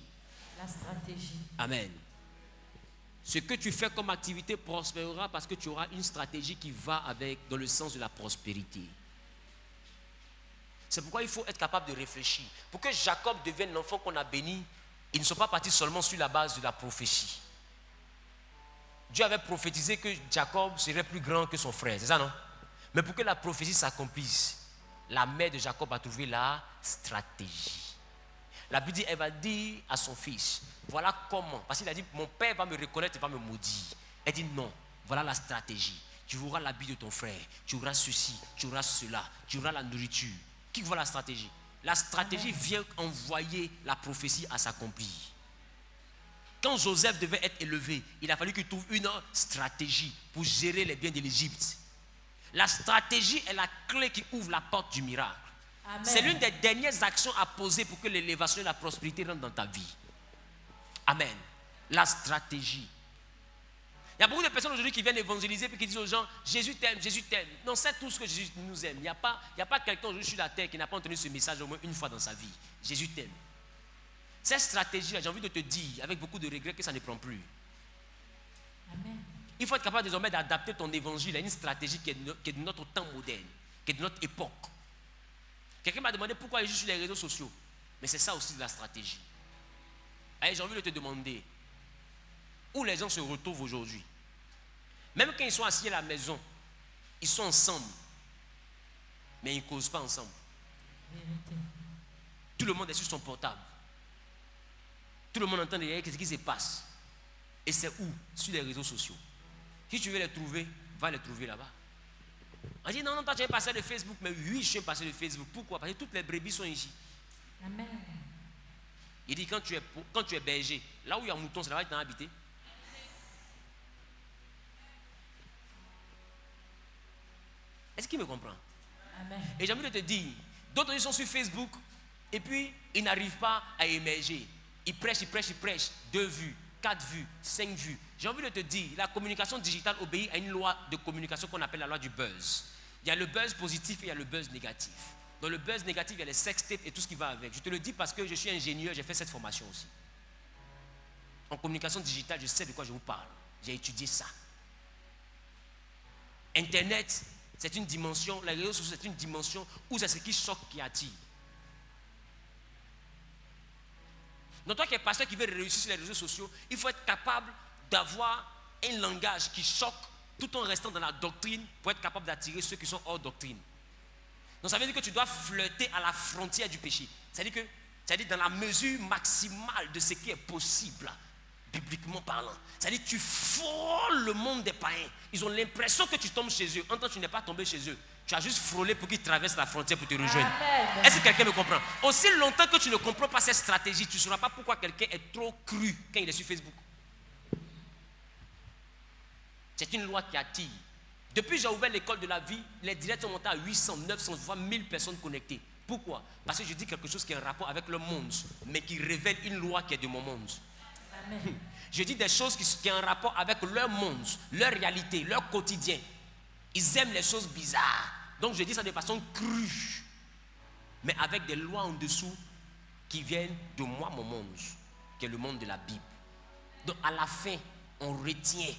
La stratégie. Amen. Ce que tu fais comme activité prospérera parce que tu auras une stratégie qui va avec, dans le sens de la prospérité. C'est pourquoi il faut être capable de réfléchir. Pour que Jacob devienne l'enfant qu'on a béni, ils ne sont pas partis seulement sur la base de la prophétie. Dieu avait prophétisé que Jacob serait plus grand que son frère, c'est ça non? Mais pour que la prophétie s'accomplisse, la mère de Jacob a trouvé la stratégie. La Bible dit, elle va dire à son fils, voilà comment. Parce qu'il a dit, mon père va me reconnaître et va me maudire. Elle dit non, voilà la stratégie. Tu auras l'habit de ton frère, tu auras ceci, tu auras cela, tu auras la nourriture. Qui voit la stratégie? La stratégie vient envoyer la prophétie à s'accomplir. Quand Joseph devait être élevé, il a fallu qu'il trouve une stratégie pour gérer les biens de l'Égypte. La stratégie est la clé qui ouvre la porte du miracle. Amen. C'est l'une des dernières actions à poser pour que l'élévation et la prospérité rentrent dans ta vie. Amen. La stratégie. Il y a beaucoup de personnes aujourd'hui qui viennent évangéliser et qui disent aux gens, Jésus t'aime, Jésus t'aime. Non, c'est tout ce que Jésus nous aime. Il n'y a pas quelqu'un aujourd'hui sur la terre qui n'a pas entendu ce message au moins une fois dans sa vie. Jésus t'aime. Cette stratégie-là, j'ai envie de te dire, avec beaucoup de regrets, que ça ne prend plus. Amen. Il faut être capable désormais d'adapter ton évangile à une stratégie qui est de notre temps moderne, qui est de notre époque. Quelqu'un m'a demandé pourquoi je suis sur les réseaux sociaux. Mais c'est ça aussi de la stratégie. Allez, j'ai envie de te demander, où les gens se retrouvent aujourd'hui? Même quand ils sont assis à la maison, ils sont ensemble, mais ils ne causent pas ensemble. Vérité. Tout le monde est sur son portable. Tout le monde entend derrière ce qui se passe. Et c'est où? Sur les réseaux sociaux. Si tu veux les trouver, va les trouver là-bas. On dit non, toi tu es passé de Facebook. Mais oui, je suis passé de Facebook. Pourquoi? Parce que toutes les brebis sont ici. Amen. Il dit quand tu es berger, là où il y a un mouton, c'est là-bas que tu as habité. Est-ce qu'il me comprend? Amen. Et j'ai envie de te dire, d'autres ils sont sur Facebook et puis ils n'arrivent pas à émerger. Ils prêchent. 2 vues, 4 vues, 5 vues. J'ai envie de te dire, la communication digitale obéit à une loi de communication qu'on appelle la loi du buzz. Il y a le buzz positif et il y a le buzz négatif. Dans le buzz négatif, il y a les sextapes et tout ce qui va avec. Je te le dis parce que je suis ingénieur, j'ai fait cette formation aussi. En communication digitale, je sais de quoi je vous parle. J'ai étudié ça. Internet, c'est une dimension, les réseaux sociaux, c'est une dimension où c'est ce qui choque qui attire. Donc toi qui es pasteur qui veut réussir sur les réseaux sociaux, il faut être capable d'avoir un langage qui choque tout en restant dans la doctrine pour être capable d'attirer ceux qui sont hors doctrine. Donc ça veut dire que tu dois flirter à la frontière du péché. C'est-à-dire que C'est-à-dire dans la mesure maximale de ce qui est possible, bibliquement parlant. C'est-à-dire tu frôles le monde des païens. Ils ont l'impression que tu tombes chez eux. En tant que tu n'es pas tombé chez eux. Tu as juste frôlé pour qu'ils traversent la frontière pour te rejoindre. Est-ce que quelqu'un me comprend? Aussi longtemps que tu ne comprends pas cette stratégie, tu ne sauras pas pourquoi quelqu'un est trop cru quand il est sur Facebook. C'est une loi qui attire. Depuis que j'ai ouvert l'école de la vie, les directs sont montés à 800, 900, voire 1000 personnes connectées. Pourquoi? Parce que je dis quelque chose qui a un rapport avec le monde, mais qui révèle une loi qui est de mon monde. Amen. Je dis des choses qui ont un rapport avec leur monde, leur réalité, leur quotidien. Ils aiment les choses bizarres. Donc je dis ça de façon crue, mais avec des lois en dessous qui viennent de moi, mon monde, qui est le monde de la Bible. Donc à la fin, on retient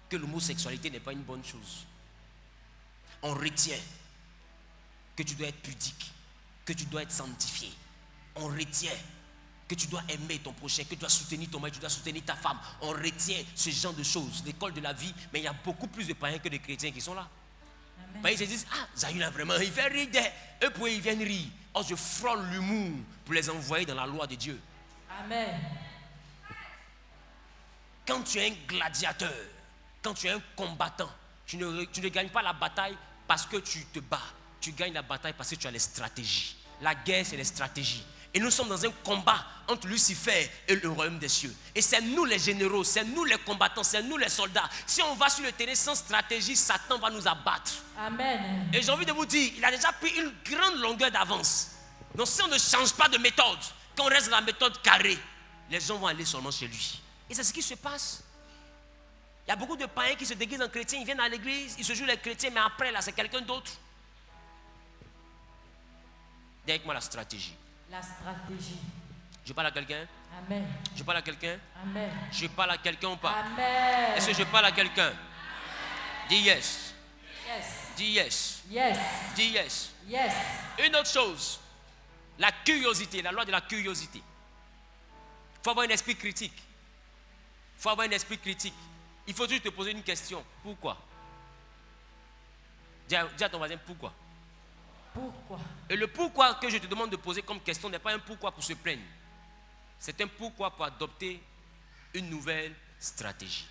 que l'homosexualité n'est pas une bonne chose. On retient que tu dois être pudique, que tu dois être sanctifié. On retient que tu dois aimer ton prochain, que tu dois soutenir ton mari, que tu dois soutenir ta femme. On retient ce genre de choses, l'école de la vie, mais il y a beaucoup plus de païens que de chrétiens qui sont là. Amen. Ils se disent, ah, Zahir là vraiment, il fait rire. Eux, pour eux, ils viennent rire. Oh, je frôle l'humour pour les envoyer dans la loi de Dieu. Amen. Quand tu es un gladiateur, quand tu es un combattant, tu ne gagnes pas la bataille parce que tu te bats. Tu gagnes la bataille parce que tu as les stratégies. La guerre, c'est les stratégies. Et nous sommes dans un combat entre Lucifer et le royaume des cieux. Et c'est nous les généraux, c'est nous les combattants, c'est nous les soldats. Si on va sur le terrain sans stratégie, Satan va nous abattre. Amen. Et j'ai envie de vous dire, il a déjà pris une grande longueur d'avance. Donc si on ne change pas de méthode, qu'on reste dans la méthode carrée, les gens vont aller seulement chez lui. Et c'est ce qui se passe. Il y a beaucoup de païens qui se déguisent en chrétiens, ils viennent à l'église, ils se jouent les chrétiens, mais après là, c'est quelqu'un d'autre. Dis avec moi la stratégie. La stratégie. Je parle à quelqu'un? Amen. Je parle à quelqu'un? Amen. Je parle à quelqu'un ou pas? Amen. Est-ce que je parle à quelqu'un? Dis yes. Yes. Dis yes. Yes. Dis yes. Yes. Une autre chose, la curiosité, la loi de la curiosité. Il faut avoir un esprit critique. Il faut avoir un esprit critique. Il faut juste te poser une question. Pourquoi? Dis à ton voisin pourquoi. Pourquoi? Et le pourquoi que je te demande de poser comme question n'est pas un pourquoi pour se plaindre. C'est un pourquoi pour adopter une nouvelle stratégie.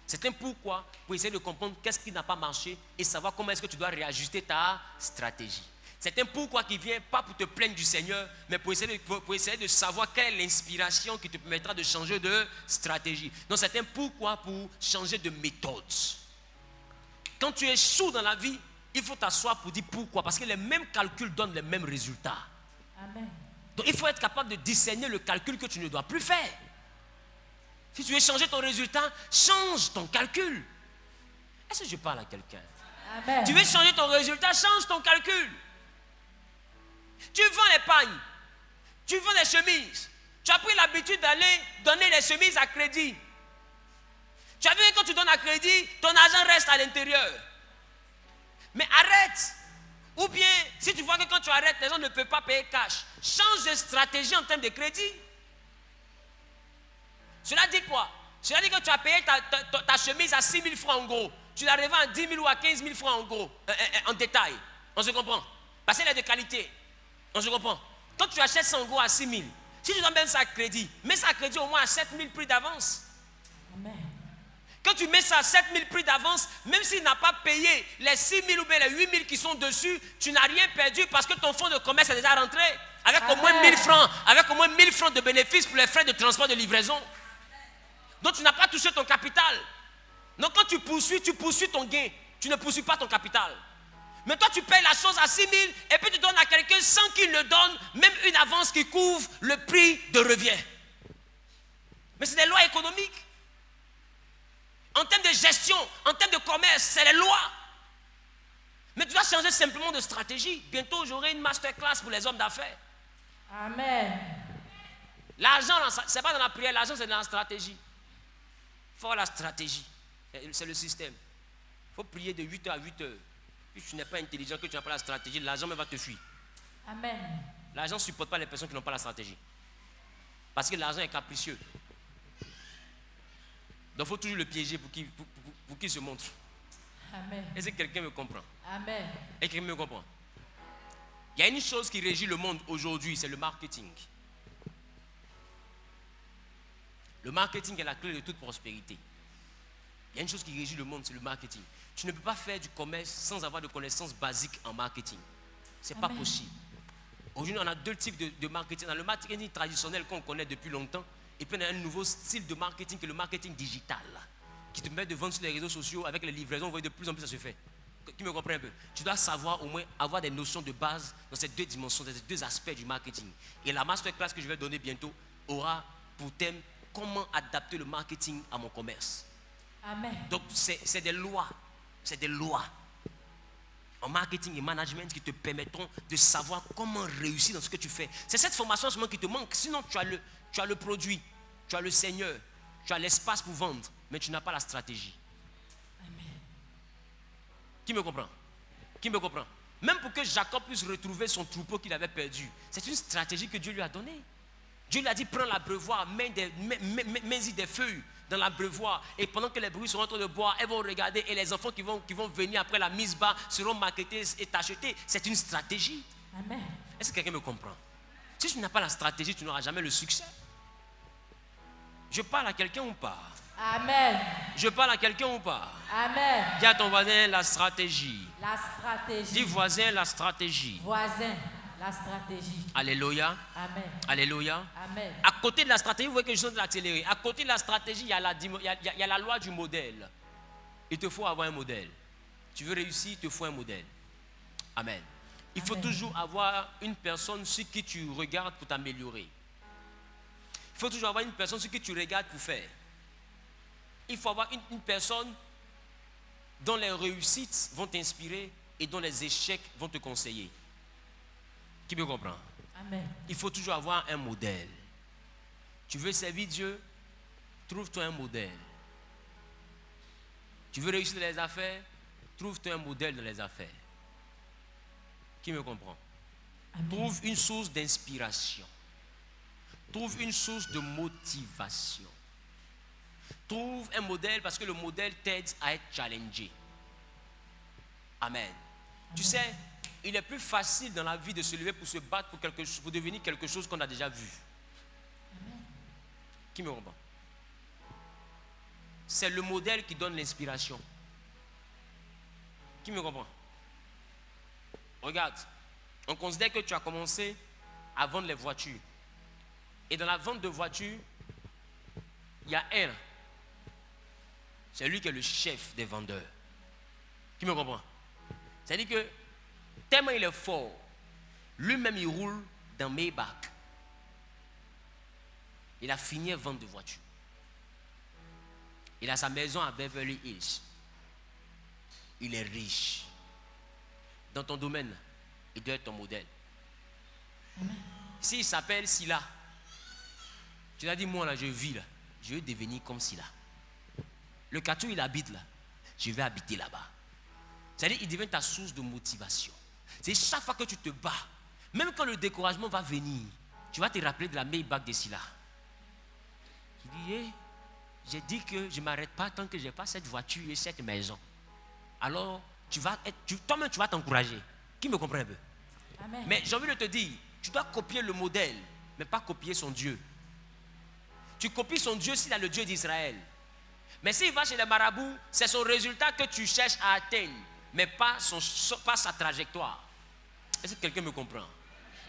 C'est un pourquoi pour essayer de comprendre qu'est-ce qui n'a pas marché et savoir comment est-ce que tu dois réajuster ta stratégie. C'est un pourquoi qui vient pas pour te plaindre du Seigneur, mais pour essayer de savoir quelle est l'inspiration qui te permettra de changer de stratégie. Donc c'est un pourquoi pour changer de méthode. Quand tu échoues dans la vie, il faut t'asseoir pour dire pourquoi. Parce que les mêmes calculs donnent les mêmes résultats. Amen. Donc il faut être capable de discerner le calcul que tu ne dois plus faire. Si tu veux changer ton résultat, change ton calcul. Est-ce que je parle à quelqu'un? Amen. Tu veux changer ton résultat, change ton calcul. Tu vends les pagnes, tu vends les chemises. Tu as pris l'habitude d'aller donner les chemises à crédit. Tu as vu que quand tu donnes à crédit, ton argent reste à l'intérieur. Mais arrête. Ou bien, si tu vois que quand tu arrêtes, les gens ne peuvent pas payer cash, change de stratégie en termes de crédit. Cela dit quoi? Cela dit que tu as payé ta chemise à 6 000 francs en gros. Tu la revends à 10 000 ou à 15 000 francs en gros, en détail. On se comprend? Parce qu'elle est de qualité. On se comprend? Quand tu achètes ça en gros à 6 000, si tu donnes même ça à crédit, mets ça à crédit au moins à 7 000 prix d'avance. Amen. Quand tu mets ça à 7 000 prix d'avance, même s'il n'a pas payé les 6 000 ou bien les 8 000 qui sont dessus, tu n'as rien perdu parce que ton fonds de commerce est déjà rentré. Avec au moins 1 000 francs, avec au moins 1 000 francs de bénéfices pour les frais de transport de livraison. Donc tu n'as pas touché ton capital. Donc quand tu poursuis ton gain. Tu ne poursuis pas ton capital. Mais toi tu payes la chose à 6 000 et puis tu donnes à quelqu'un sans qu'il ne donne même une avance qui couvre le prix de revient. Mais c'est des lois économiques. En termes de gestion, en termes de commerce, c'est les lois. Mais tu dois changer simplement de stratégie. Bientôt, j'aurai une masterclass pour les hommes d'affaires. Amen. L'argent, ce n'est pas dans la prière, l'argent, c'est dans la stratégie. Il faut avoir la stratégie. C'est le système. Il faut prier de 8h à 8h. Si tu n'es pas intelligent, que tu n'as pas la stratégie, l'argent même va te fuir. Amen. L'argent ne supporte pas les personnes qui n'ont pas la stratégie. Parce que l'argent est capricieux. Donc il faut toujours le piéger pour qu'il se montre. Amen. Est-ce que quelqu'un me comprend? Amen. Est-ce que quelqu'un me comprend? Il y a une chose qui régit le monde aujourd'hui, c'est le marketing. Le marketing est la clé de toute prospérité. Il y a une chose qui régit le monde, c'est le marketing. Tu ne peux pas faire du commerce sans avoir de connaissances basiques en marketing. Ce n'est pas possible. Aujourd'hui, on a deux types de marketing. Dans le marketing traditionnel qu'on connaît depuis longtemps, et puis on a un nouveau style de marketing qui est le marketing digital, qui te permet de vendre sur les réseaux sociaux avec les livraisons. Vous voyez, de plus en plus ça se fait. Qui me comprend un peu? Tu dois savoir au moins avoir des notions de base dans ces deux dimensions, dans ces deux aspects du marketing. Et la masterclass que je vais donner bientôt aura pour thème comment adapter le marketing à mon commerce. Amen. Donc c'est des lois. C'est des lois en marketing et management qui te permettront de savoir comment réussir dans ce que tu fais. C'est cette formation en ce moment qui te manque. Sinon, tu as le produit, tu as le Seigneur, tu as l'espace pour vendre, mais tu n'as pas la stratégie. Amen. Qui me comprend? Qui me comprend? Même pour que Jacob puisse retrouver son troupeau qu'il avait perdu, c'est une stratégie que Dieu lui a donnée. Dieu lui a dit, prends l'abreuvoir, mets-y des feuilles dans l'abreuvoir. Et pendant que les brebis seront en train de boire, elles vont regarder et les enfants qui vont venir après la mise bas seront marketés et achetés. C'est une stratégie. Amen. Est-ce que quelqu'un me comprend? Si tu n'as pas la stratégie, tu n'auras jamais le succès. Je parle à quelqu'un ou pas? Amen. Je parle à quelqu'un ou pas? Amen. Dis à ton voisin la stratégie. La stratégie. Dis voisin la stratégie. Voisin, la stratégie. Alléluia. Amen. Alléluia. Amen. À côté de la stratégie, vous voyez que je suis en train d'accélérer. À côté de la stratégie, il y a la loi du modèle. Il te faut avoir un modèle. Tu veux réussir, il te faut un modèle. Amen. Il faut toujours avoir une personne sur qui tu regardes pour t'améliorer. Il faut toujours avoir une personne sur qui tu regardes pour faire. Il faut avoir une personne dont les réussites vont t'inspirer et dont les échecs vont te conseiller. Qui me comprend? Amen. Il faut toujours avoir un modèle. Tu veux servir Dieu? Trouve-toi un modèle. Tu veux réussir dans les affaires? Trouve-toi un modèle dans les affaires. Qui me comprend? Amen. Trouve une source d'inspiration. Trouve une source de motivation. Trouve un modèle parce que le modèle t'aide à être challengé. Amen. Amen. Tu sais, il est plus facile dans la vie de se lever pour se battre pour devenir quelque chose qu'on a déjà vu. Amen. Qui me comprend? C'est le modèle qui donne l'inspiration. Qui me comprend? Regarde, on considère que tu as commencé à vendre les voitures. Et dans la vente de voitures, il y a un. C'est lui qui est le chef des vendeurs. Qui me comprend? C'est-à-dire que tellement il est fort, lui-même il roule dans Maybach. Il a fini à vendre de voitures. Il a sa maison à Beverly Hills. Il est riche. Dans ton domaine, il doit être ton modèle. S'il s'appelle Sila, tu l'as dit, moi là, je vis là. Je veux devenir comme Sila. Le quartier où il habite là, je vais habiter là-bas. C'est-à-dire, il devient ta source de motivation. C'est chaque fois que tu te bats, même quand le découragement va venir, tu vas te rappeler de la Maybach de Sila. Tu dis, hey, j'ai dit que je ne m'arrête pas tant que je n'ai pas cette voiture et cette maison. Alors, toi-même, tu vas t'encourager. Qui me comprend un peu? Amen. Mais j'ai envie de te dire, tu dois copier le modèle, mais pas copier son Dieu. Tu copies son Dieu s'il a le Dieu d'Israël. Mais s'il va chez les marabouts, c'est son résultat que tu cherches à atteindre, mais pas sa trajectoire. Est-ce que quelqu'un me comprend?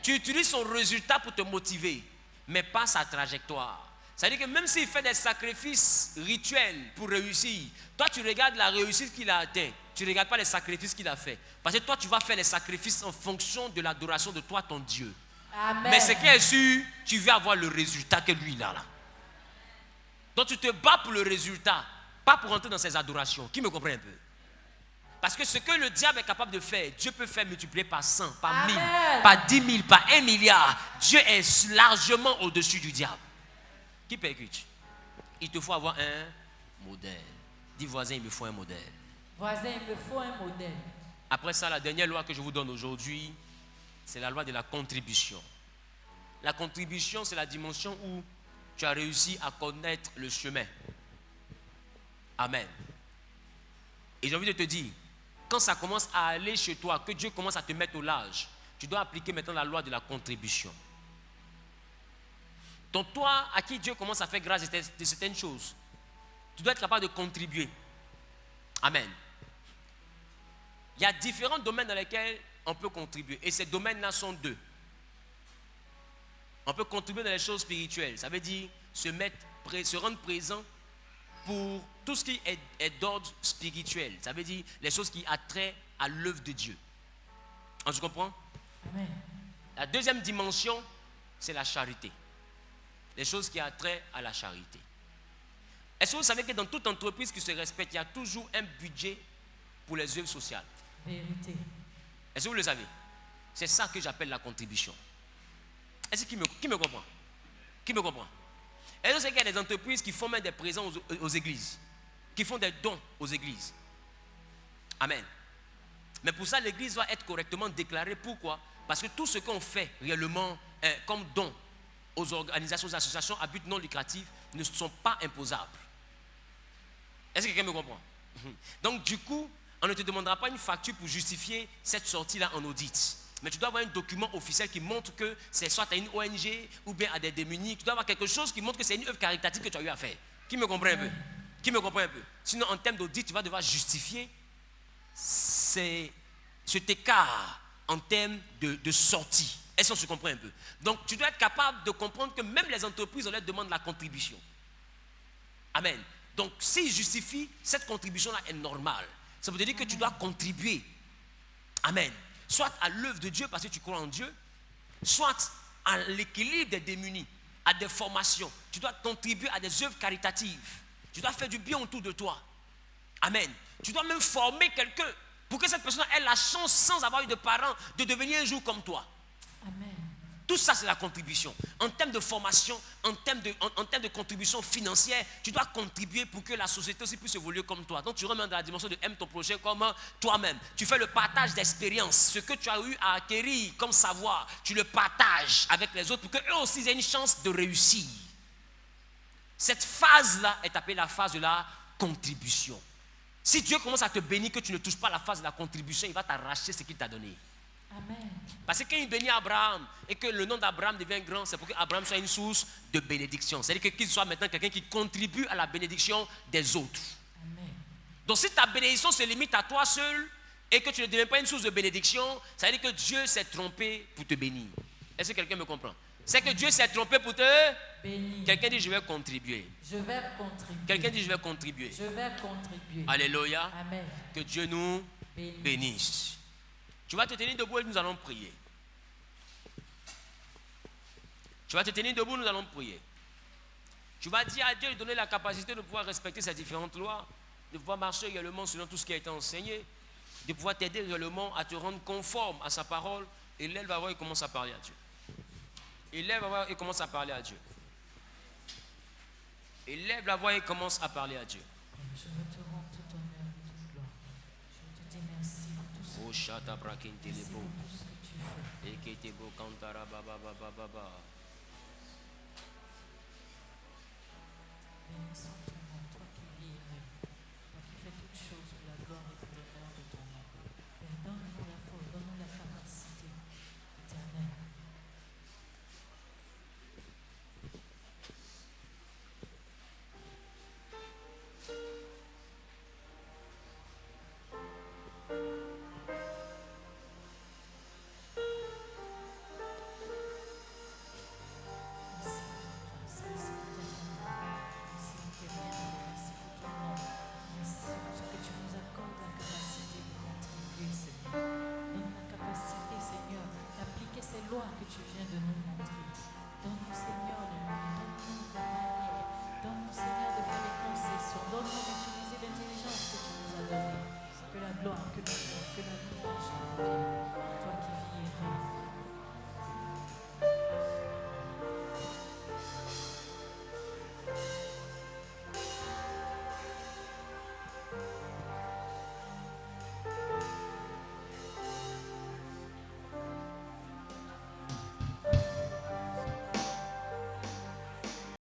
Tu utilises son résultat pour te motiver, mais pas sa trajectoire. C'est-à-dire que même s'il fait des sacrifices rituels pour réussir, toi tu regardes la réussite qu'il a atteint, tu ne regardes pas les sacrifices qu'il a fait. Parce que toi tu vas faire les sacrifices en fonction de l'adoration de toi, ton Dieu. Amen. Mais ce qui est sûr, tu veux avoir le résultat que lui il a là. Donc tu te bats pour le résultat, pas pour entrer dans ses adorations. Qui me comprend un peu? Parce que ce que le diable est capable de faire, Dieu peut faire multiplier par 100, par 1000, par 10 000, par 1 milliard. Dieu est largement au-dessus du diable. Qui percute? Il te faut avoir un modèle. Dis voisin, il me faut un modèle. Voisin, il me faut un modèle. Après ça, la dernière loi que je vous donne aujourd'hui, c'est la loi de la contribution. La contribution, c'est la dimension où tu as réussi à connaître le chemin. Amen. Et j'ai envie de te dire, quand ça commence à aller chez toi, que Dieu commence à te mettre au large, tu dois appliquer maintenant la loi de la contribution. Donc toi, à qui Dieu commence à faire grâce de certaines choses, tu dois être capable de contribuer. Amen. Il y a différents domaines dans lesquels on peut contribuer. Et ces domaines-là sont deux. On peut contribuer dans les choses spirituelles. Ça veut dire se rendre présent pour tout ce qui est d'ordre spirituel. Ça veut dire les choses qui attraient à l'œuvre de Dieu. On se comprend? Amen. La deuxième dimension, c'est la charité. Les choses qui attraient à la charité. Est-ce que vous savez que dans toute entreprise qui se respecte, il y a toujours un budget pour les œuvres sociales? Vérité. Est-ce que vous le savez? C'est ça que j'appelle la contribution. Est-ce qui me comprend? Qui me comprend? Est-ce que vous savez qu'il y a des entreprises qui font même des présents aux églises, qui font des dons aux églises? Amen. Mais pour ça, l'église doit être correctement déclarée. Pourquoi? Parce que tout ce qu'on fait réellement comme don aux organisations, aux associations à but non lucratif ne sont pas imposables. Est-ce que quelqu'un me comprend? Donc du coup, on ne te demandera pas une facture pour justifier cette sortie-là en audit. Mais tu dois avoir un document officiel qui montre que c'est soit à une ONG ou bien à des démunis. Tu dois avoir quelque chose qui montre que c'est une œuvre caritative que tu as eu à faire. Qui me comprend un peu? Qui me comprend un peu? Sinon, en termes d'audit, tu vas devoir justifier cet écart en termes de sortie. Est-ce qu'on se comprend un peu? Donc, tu dois être capable de comprendre que même les entreprises, on leur demande la contribution. Amen. Donc, s'ils justifient, cette contribution-là est normale. Ça veut dire que tu dois contribuer. Amen. Soit à l'œuvre de Dieu parce que tu crois en Dieu, soit à l'équilibre des démunis, à des formations. Tu dois contribuer à des œuvres caritatives. Tu dois faire du bien autour de toi. Amen. Tu dois même former quelqu'un pour que cette personne ait la chance, sans avoir eu de parents, de devenir un jour comme toi. Amen. Tout ça, c'est la contribution. En termes de formation, en termes de contribution financière, tu dois contribuer pour que la société aussi puisse évoluer comme toi. Donc, tu remets dans la dimension de aime ton prochain comme toi-même. Tu fais le partage d'expérience. Ce que tu as eu à acquérir comme savoir, tu le partages avec les autres pour qu'eux aussi aient une chance de réussir. Cette phase-là est appelée la phase de la contribution. Si Dieu commence à te bénir, que tu ne touches pas la phase de la contribution, il va t'arracher ce qu'il t'a donné. Amen. Parce que quand il bénit Abraham et que le nom d'Abraham devient grand, c'est pour qu'Abraham soit une source de bénédiction. C'est-à-dire qu'il soit maintenant quelqu'un qui contribue à la bénédiction des autres. Amen. Donc si ta bénédiction se limite à toi seul et que tu ne deviens pas une source de bénédiction, ça veut dire que Dieu s'est trompé pour te bénir. Est-ce que quelqu'un me comprend? C'est que Dieu s'est trompé pour te bénir. Quelqu'un dit je vais contribuer. Je vais contribuer. Quelqu'un dit je vais contribuer. Je vais contribuer. Alléluia. Amen. Que Dieu nous bénisse. Tu vas te tenir debout et nous allons prier. Tu vas te tenir debout, nous allons prier. Tu vas dire à Dieu de donner la capacité de pouvoir respecter ces différentes lois, de pouvoir marcher réellement selon tout ce qui a été enseigné, de pouvoir t'aider réellement à te rendre conforme à sa parole. Et là, il va voir et commence à parler à Dieu. Il lève la voix et commence à parler à Dieu. Il lève la voix et commence à parler à Dieu. Je veux te rendre tout honneur et toute gloire. Je te dis merci pour tout ce que tu fais. Béni soit ton nom, toi qui vis et règnes, toi qui fais toutes choses pour la gloire et pour l'honneur de ton nom. Père, donne-nous la force, donne-nous la capacité éternelle. Que tu viens de nous montrer. Donne-nous, Seigneur, de nous manier. Donne-nous, Seigneur, de faire des concessions. Donne-nous d'utiliser l'intelligence que tu nous as donnée. Que la gloire, que la